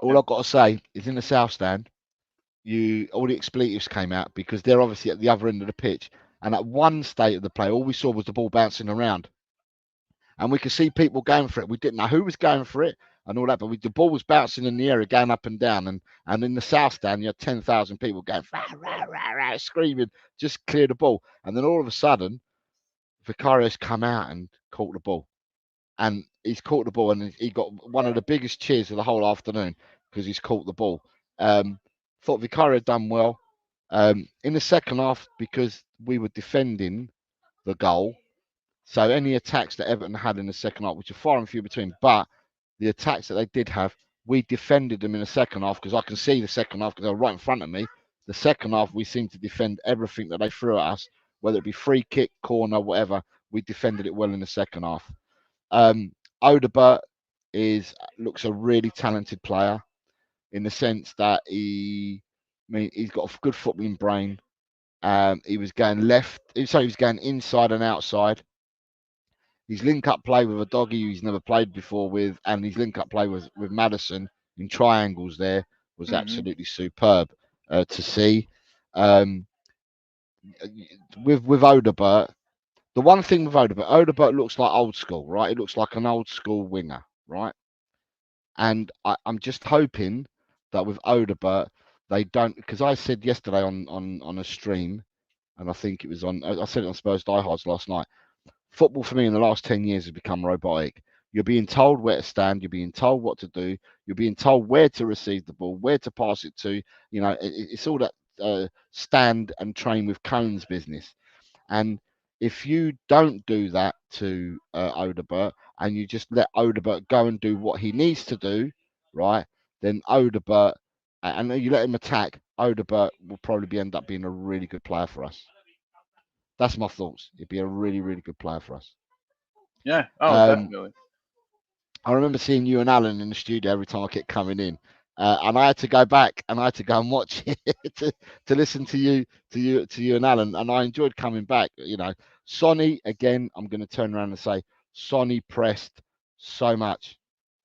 All I've got to say is, in the south stand, all the expletives came out, because they're obviously at the other end of the pitch. And at one state of the play, all we saw was the ball bouncing around. and we could see people going for it. We didn't know who was going for it and all that, but the ball was bouncing in the air, going up and down, and in the south stand, you had 10,000 people going rah, rah, rah, rah, screaming, just clear the ball. And then all of a sudden, Vicario's come out and caught the ball, and he's caught the ball, and he got one of the biggest cheers of the whole afternoon because he's caught the ball. Thought Vicario done well in the second half because we were defending the goal. So any attacks that Everton had in the second half, which are far and few between, but the attacks that they did have, we defended them in the second half because I can see the second half because they're right in front of me. The second half, we seemed to defend everything that they threw at us, whether it be free kick, corner, whatever. We defended it well in the second half. Odegaard looks a really talented player in the sense that he's got a good footballing brain. He was going he was going inside and outside. His link-up play with a doggy he's never played before with, and his link-up play with Maddison in triangles there was absolutely superb to see. With Odegaard, the one thing with Odegaard looks like old school, right? It looks like an old school winger, right? And I'm just hoping that with Odegaard, they don't, because I said yesterday on a stream, and I think it was I said it on Spurs Diehards last night. Football for me in the last 10 years has become robotic. You're being told where to stand. You're being told what to do. You're being told where to receive the ball, where to pass it to. You know, it's all that stand and train with cones business. And if you don't do that to Odegaard and you just let Odegaard go and do what he needs to do, right, then Odegaard, and you let him attack, Odegaard will probably end up being a really good player for us. That's my thoughts. He'd be a really, really good player for us. Yeah. Oh, definitely. I remember seeing you and Alan in the studio every time I kept coming in, and I had to go back and I had to go and watch it to listen to you and Alan, and I enjoyed coming back. You know, Sonny again. I'm going to turn around and say Sonny pressed so much.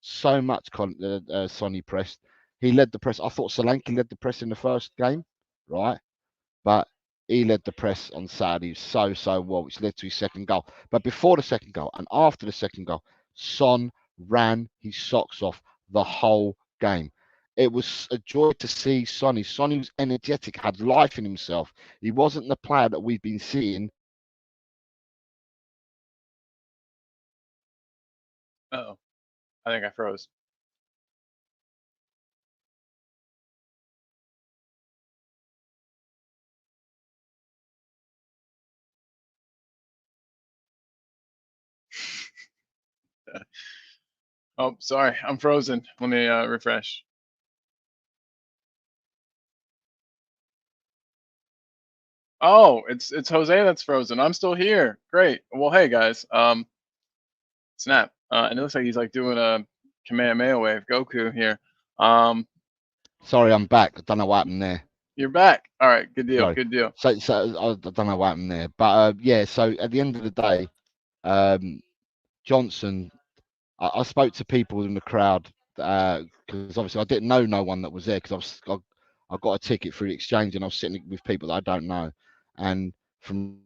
Sonny pressed. He led the press. I thought Solanke led the press in the first game, right? But he led the press on Saturday so well, which led to his second goal. But before the second goal and after the second goal, Son ran his socks off the whole game. It was a joy to see Sonny. Sonny was energetic, had life in himself. He wasn't the player that we've been seeing. Uh-oh. I think I froze. Oh, sorry, I'm frozen. Let me refresh. Oh, it's Jose that's frozen. I'm still here. Great. Well, hey guys. Snap. And it looks like he's like doing a Kamehameha wave, Goku here. Sorry, I'm back. I don't know what happened there. You're back. All right, good deal. Sorry. Good deal. So I don't know what happened there, but yeah. So at the end of the day, Johnson. I spoke to people in the crowd because obviously I didn't know no one that was there because I got a ticket through the exchange and I was sitting with people that I don't know, and from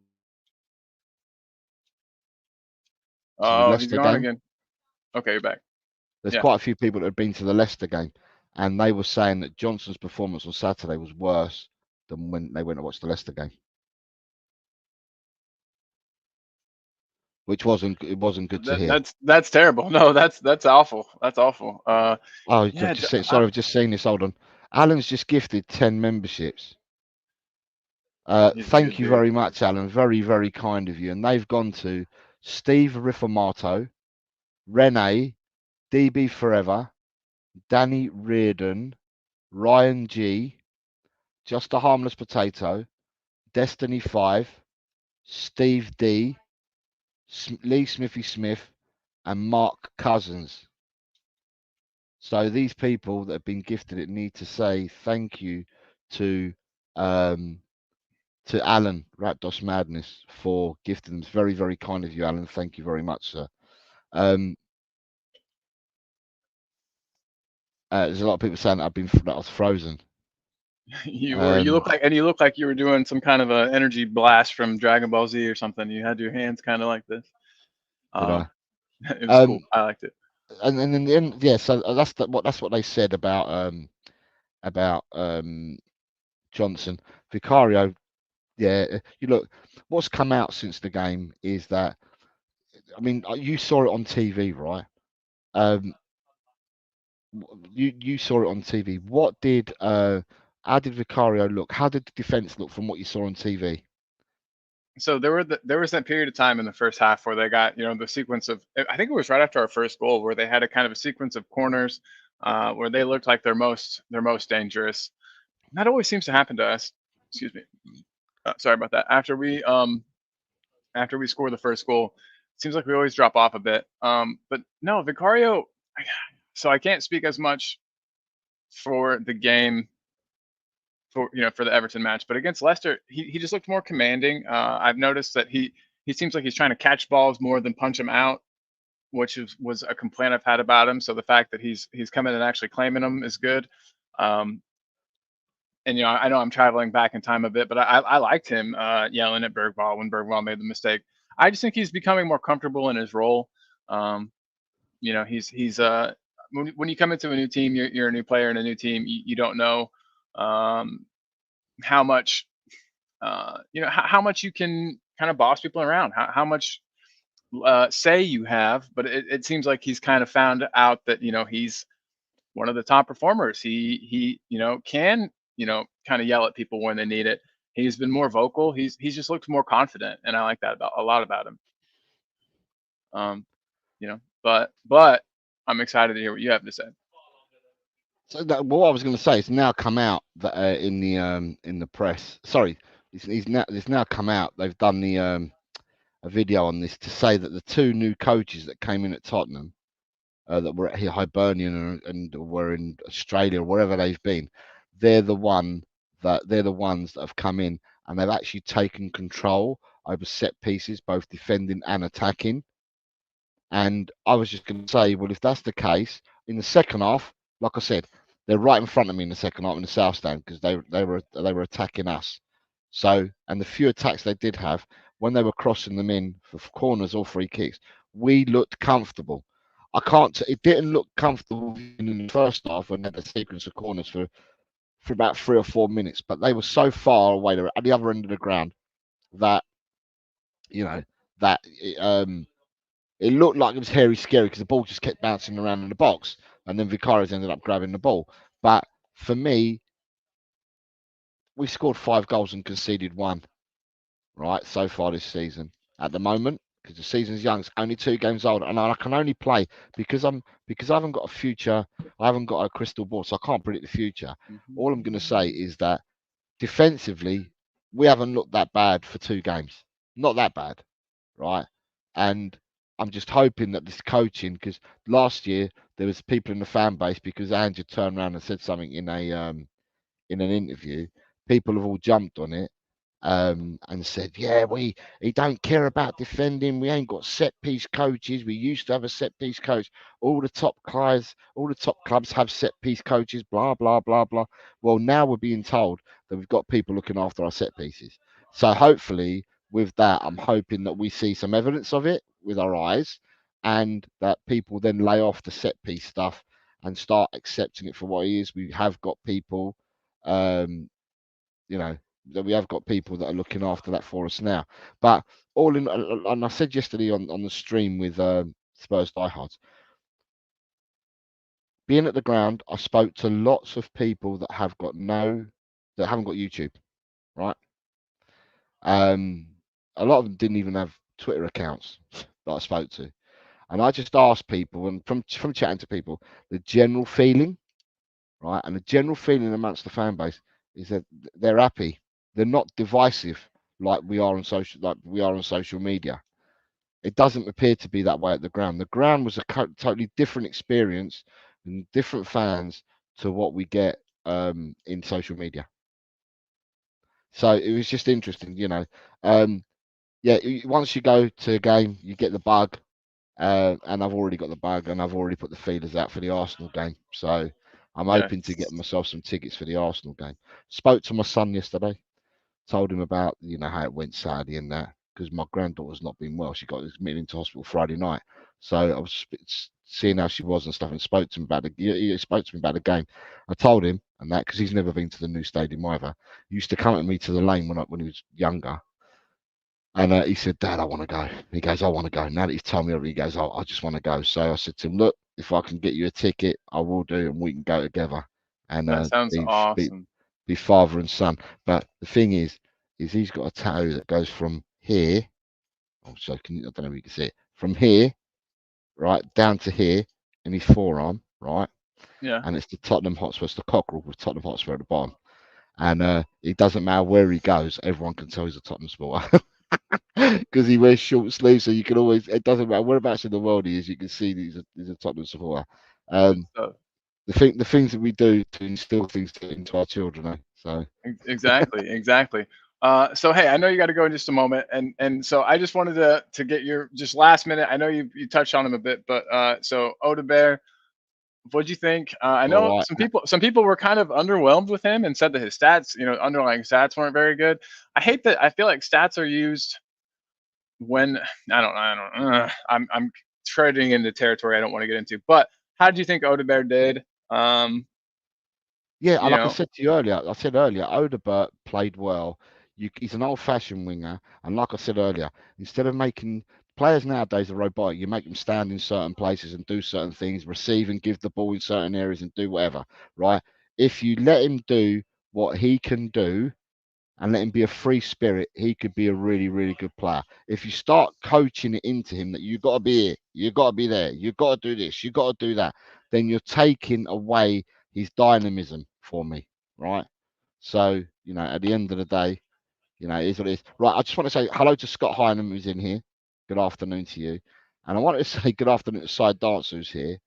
Oh, he's Leicester gone game, again. Okay, you're back. there's quite a few people that had been to the Leicester game, and they were saying that Johnson's performance on Saturday was worse than when they went to watch the Leicester game. Which wasn't good to hear. That's terrible. No, that's awful. That's awful. Yeah, I've just seen this. Hold on. Alan's just gifted 10 memberships. Thank you very much, Alan. Very, very kind of you. And they've gone to Steve Riformato, Renee, DB Forever, Danny Reardon, Ryan G, Just a Harmless Potato, Destiny 5, Steve D, Lee Smithy Smith, and Mark Cousins. So these people that have been gifted it need to say thank you to Alan Rapdos Madness for gifting them. It's very, very kind of you, Alan. Thank you very much, sir. There's a lot of people saying that I was frozen. You look like you were doing some kind of an energy blast from Dragon Ball Z or something. You had your hands kind of like this. Did I? It was cool. I liked it. And then in the end, yeah. So that's what they said about Johnson. Vicario, yeah. You look, what's come out since the game is that, I mean, you saw it on TV, right? You saw it on TV. How did Vicario look? How did the defense look from what you saw on TV? So there was that period of time in the first half where they got, the sequence of, I think it was right after our first goal, where they had a kind of a sequence of corners where they looked like they're most dangerous. That always seems to happen to us. Excuse me. Sorry about that. After we score the first goal, it seems like we always drop off a bit. But no, Vicario. So I can't speak as much for the game for the Everton match, but against Leicester, he just looked more commanding. I've noticed that he seems like he's trying to catch balls more than punch them out, which was a complaint I've had about him. So the fact that he's coming and actually claiming them is good. And I know I'm traveling back in time a bit, but I liked him yelling at Bergvall when Bergvall made the mistake. I just think he's becoming more comfortable in his role. He's when you come into a new team, you're a new player in a new team. You don't know how much how much you can kind of boss people around, how much say you have. But it seems like he's kind of found out that he's one of the top performers. He can kind of yell at people when they need it. He's been more vocal. He's just looked more confident, and I like that a lot about him. But I'm excited to hear what you have to say. So what I was going to say, it's now come out that in the press. Sorry, it's now come out. They've done a video on this to say that the two new coaches that came in at Tottenham, that were at Hibernian and were in Australia or wherever they've been, they're the ones that have come in and they've actually taken control over set pieces, both defending and attacking. And I was just going to say, well, if that's the case, in the second half, like I said, they're right in front of me in the second half in the south stand because they were attacking us. So, and the few attacks they did have, when they were crossing them in for corners or free kicks, we looked comfortable. It didn't look comfortable in the first half when they had a sequence of corners for about 3 or 4 minutes, but they were so far away, they were at the other end of the ground that it looked like it was hairy scary because the ball just kept bouncing around in the box, and then Vicarios ended up grabbing the ball. But for me, we scored 5 goals and conceded 1, right, so far this season. At the moment, because the season's young, it's only 2 games old, and I can only play because I haven't got a future, I haven't got a crystal ball, so I can't predict the future. All I'm going to say is that defensively, we haven't looked that bad for 2 games. Not that bad, right? And I'm just hoping that this coaching, because last year there was people in the fan base, because Andrew turned around and said something in an interview, people have all jumped on it and said, yeah, he don't care about defending. We ain't got set piece coaches. We used to have a set piece coach. All the top clubs have set piece coaches. Blah blah blah blah. Well, now we're being told that we've got people looking after our set pieces. So hopefully, with that, I'm hoping that we see some evidence of it with our eyes, and that people then lay off the set piece stuff and start accepting it for what it is. We have got people, that we have got people that are looking after that for us now. But all in, and I said yesterday on the stream with Spurs diehards, being at the ground, I spoke to lots of people that haven't got YouTube, right? A lot of them didn't even have Twitter accounts that I spoke to, and I just asked people, and from chatting to people, the general feeling, right, and the general feeling amongst the fan base is that they're happy. They're not divisive like we are on social media. It doesn't appear to be that way at the ground. The ground was a totally different experience and different fans to what we get in social media. So it was just interesting, once you go to a game, you get the bug, and I've already got the bug, and I've already put the feelers out for the Arsenal game. So I'm hoping to get myself some tickets for the Arsenal game. Spoke to my son yesterday, told him about how it went Saturday and that, because my granddaughter's not been well. She got admitted into hospital Friday night. So I was seeing how she was and stuff, and spoke to him about he spoke to me about the game. I told him and that because he's never been to the new stadium either. He used to come at me to the lane when he was younger. And he said, Dad, I want to go. He goes, I want to go. Now that he's told me, he goes, I just want to go. So I said to him, look, if I can get you a ticket, I will do, and we can go together. And That sounds awesome. be father and son. But the thing is he's got a tattoo that goes from here. Oh, so I don't know if you can see it. From here, right, down to here in his forearm, right? Yeah. And it's the Tottenham Hotspur, it's the cockerel with Tottenham Hotspur at the bottom. And it doesn't matter where he goes, everyone can tell he's a Tottenham supporter. Because he wears short sleeves, so you can always, it doesn't matter whereabouts in the world he is, you can see that he's a Tottenham supporter. The things that we do to instill things into our children, eh? So exactly. So hey, I know you got to go in just a moment, and so I just wanted to get your just last minute. I know you touched on him a bit, but so Odegaard, what'd you think? I know some people were kind of underwhelmed with him and said that his stats, underlying stats weren't very good. I hate that. I feel like stats are used when I'm treading into territory I don't want to get into. But how did you think Odegaard did? Yeah, like I said to you earlier, Odegaard played well. He's an old-fashioned winger, and like I said earlier, instead of making players nowadays are robotic, you make them stand in certain places and do certain things, receive and give the ball in certain areas and do whatever, right? If you let him do what he can do and let him be a free spirit, he could be a really, really good player. If you start coaching it into him that you've got to be here, you've got to be there, you've got to do this, you've got to do that, then you're taking away his dynamism for me, right? So, at the end of the day, it is what it is. Right, I just want to say hello to Scott Hynam, who's in here. Good afternoon to you. And I wanted to say good afternoon to Side Dancer, who's here.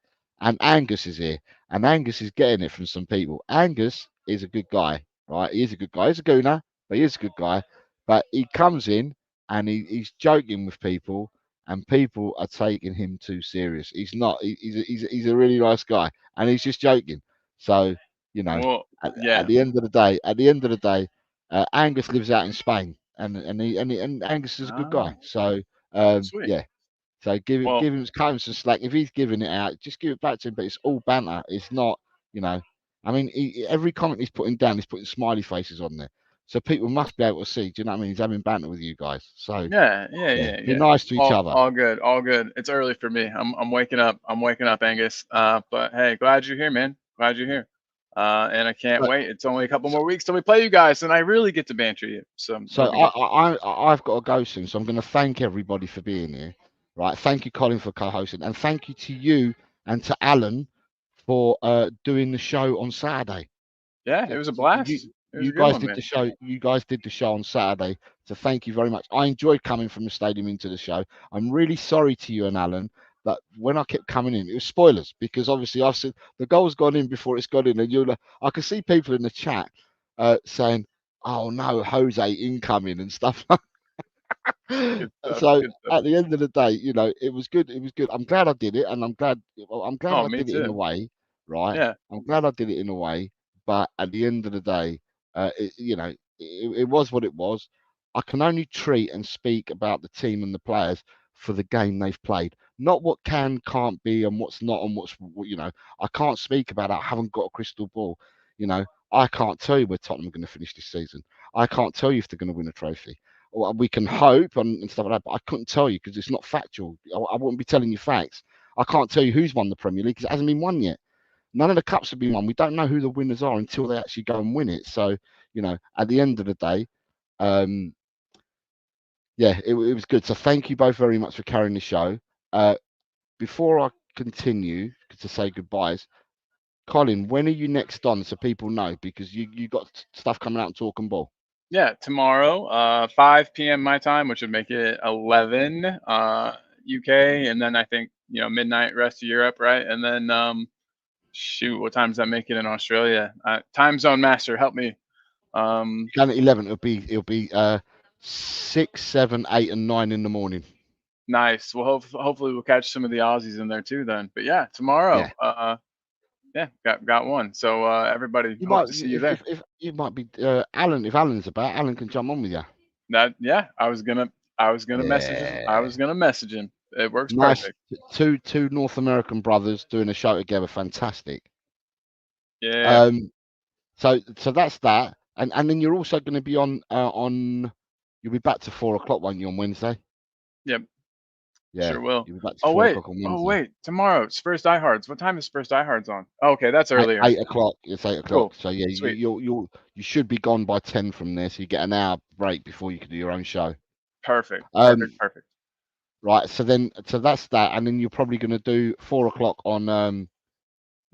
And Angus is here. And Angus is getting it from some people. Angus is a good guy, right? He is a good guy. He's a gooner, but he is a good guy. But he comes in and he's joking with people, and people are taking him too serious. He's not. He's a really nice guy, and he's just joking. So, at the end of the day, Angus lives out in Spain, and Angus is a good guy. So yeah, so cut him some slack. If he's giving it out, just give it back to him. But it's all banter. It's not, I mean, every comment he's putting down, he's putting smiley faces on there. So people must be able to see. Do you know what I mean? He's having banter with you guys. So yeah. Be nice to each other. All good. It's early for me. I'm waking up, Angus. But hey, glad you're here, man. Glad you're here. And I can't wait. It's only a couple more weeks till we play you guys, and I really get to banter you. So I've got to go soon. So I'm going to thank everybody for being here. Right. Thank you, Colin, for co-hosting, and thank you to you and to Alan for doing the show on Saturday. Yeah, it was a blast. You guys did the show. You guys did the show on Saturday. So thank you very much. I enjoyed coming from the stadium into the show. I'm really sorry to you and Alan that when I kept coming in, it was spoilers because obviously I said the goal's gone in before it's gone in, and I can see people in the chat saying, "Oh no, Jose incoming" and stuff. So at the end of the day, it was good. It was good. I'm glad I did it, and I'm glad I did it in a way, right? Yeah. I'm glad I did it in a way, but at the end of the day, it was what it was. I can only treat and speak about the team and the players for the game they've played, not what can't be, and what's not, and I can't speak about it. I haven't got a crystal ball. I can't tell you where Tottenham are going to finish this season. I can't tell you if they're going to win a trophy. Well, we can hope and stuff like that, but I couldn't tell you because it's not factual. I wouldn't be telling you facts. I can't tell you who's won the Premier League because it hasn't been won yet. None of the cups have been won. We don't know who the winners are until they actually go and win it. So, at the end of the day, it was good. So thank you both very much for carrying the show. Before I continue to say goodbyes, Colin, when are you next on so people know? Because you got stuff coming out and talking ball. Yeah, tomorrow, 5 p.m. my time, which would make it 11 UK, and then I think midnight rest of Europe, right? And then shoot, what time does that make it in Australia? Time zone master, help me. Down at 11, it'll be 6, 7, 8, and 9 in the morning. Nice. Well, hopefully we'll catch some of the Aussies in there too then. But yeah, tomorrow. Yeah. Got one. So everybody, hope to see you there. If you might be Alan, if Alan's about, Alan can jump on with you. I was gonna message him. I was gonna message him. It works Nice. perfect. Two North American brothers doing a show together. Fantastic. Yeah. So that's that, and then you're also going to be on. You'll be back to 4 o'clock, won't you, on Wednesday? Yep. Yeah. Sure will. You'll be back to Oh 4 wait. o'clock on Wednesday. Oh wait. Tomorrow, Spurs Diehards. What time is Spurs Diehards on? Oh, okay, that's earlier. 8 o'clock. It's 8 o'clock. Cool. So yeah, Sweet. you should be gone by 10 from there, so you get an hour break before you can do your own show. Perfect. Perfect. Right. So that's that, and then you're probably going to do 4 o'clock on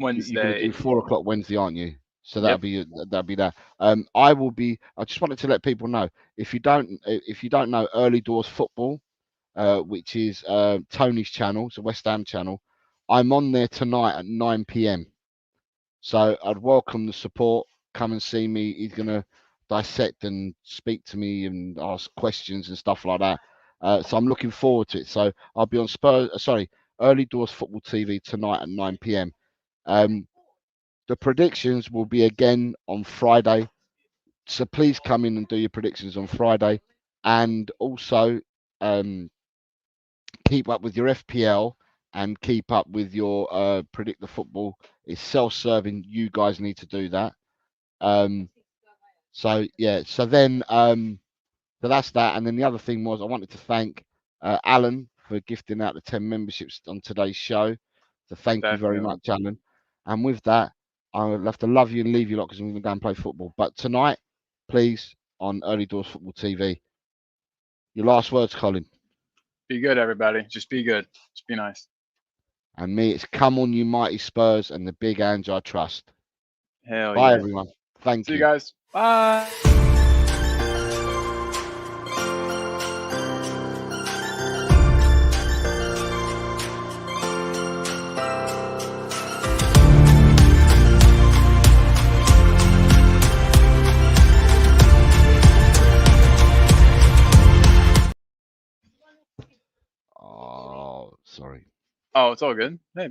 Wednesday. You're going to do 4 o'clock Wednesday, aren't you? So that'll Yep. be that. I will be. I just wanted to let people know, if you don't know Early Doors Football, which is Tony's channel, it's a West Ham channel. I'm on there tonight at 9 p.m. So I'd welcome the support. Come and see me. He's going to dissect and speak to me and ask questions and stuff like that. So I'm looking forward to it. So I'll be on Early Doors Football TV tonight at 9 p.m. The predictions will be again on Friday. So please come in and do your predictions on Friday. And also keep up with your FPL and keep up with your Predict the Football. It's self-serving. You guys need to do that. So that's that. And then the other thing was, I wanted to thank Alan for gifting out the 10 memberships on today's show. So thank you very much, Alan. And with that, I'll have to love you and leave you lot because I'm going to go and play football. But tonight, please, on Early Doors Football TV. Your last words, Colin. Be good, everybody. Just be good. Just be nice. And me, it's come on, you mighty Spurs and the big Ange I trust. Hell Bye, yeah. everyone. Thank you. See you guys. Bye. Oh, sorry. Oh, it's all good. Hey,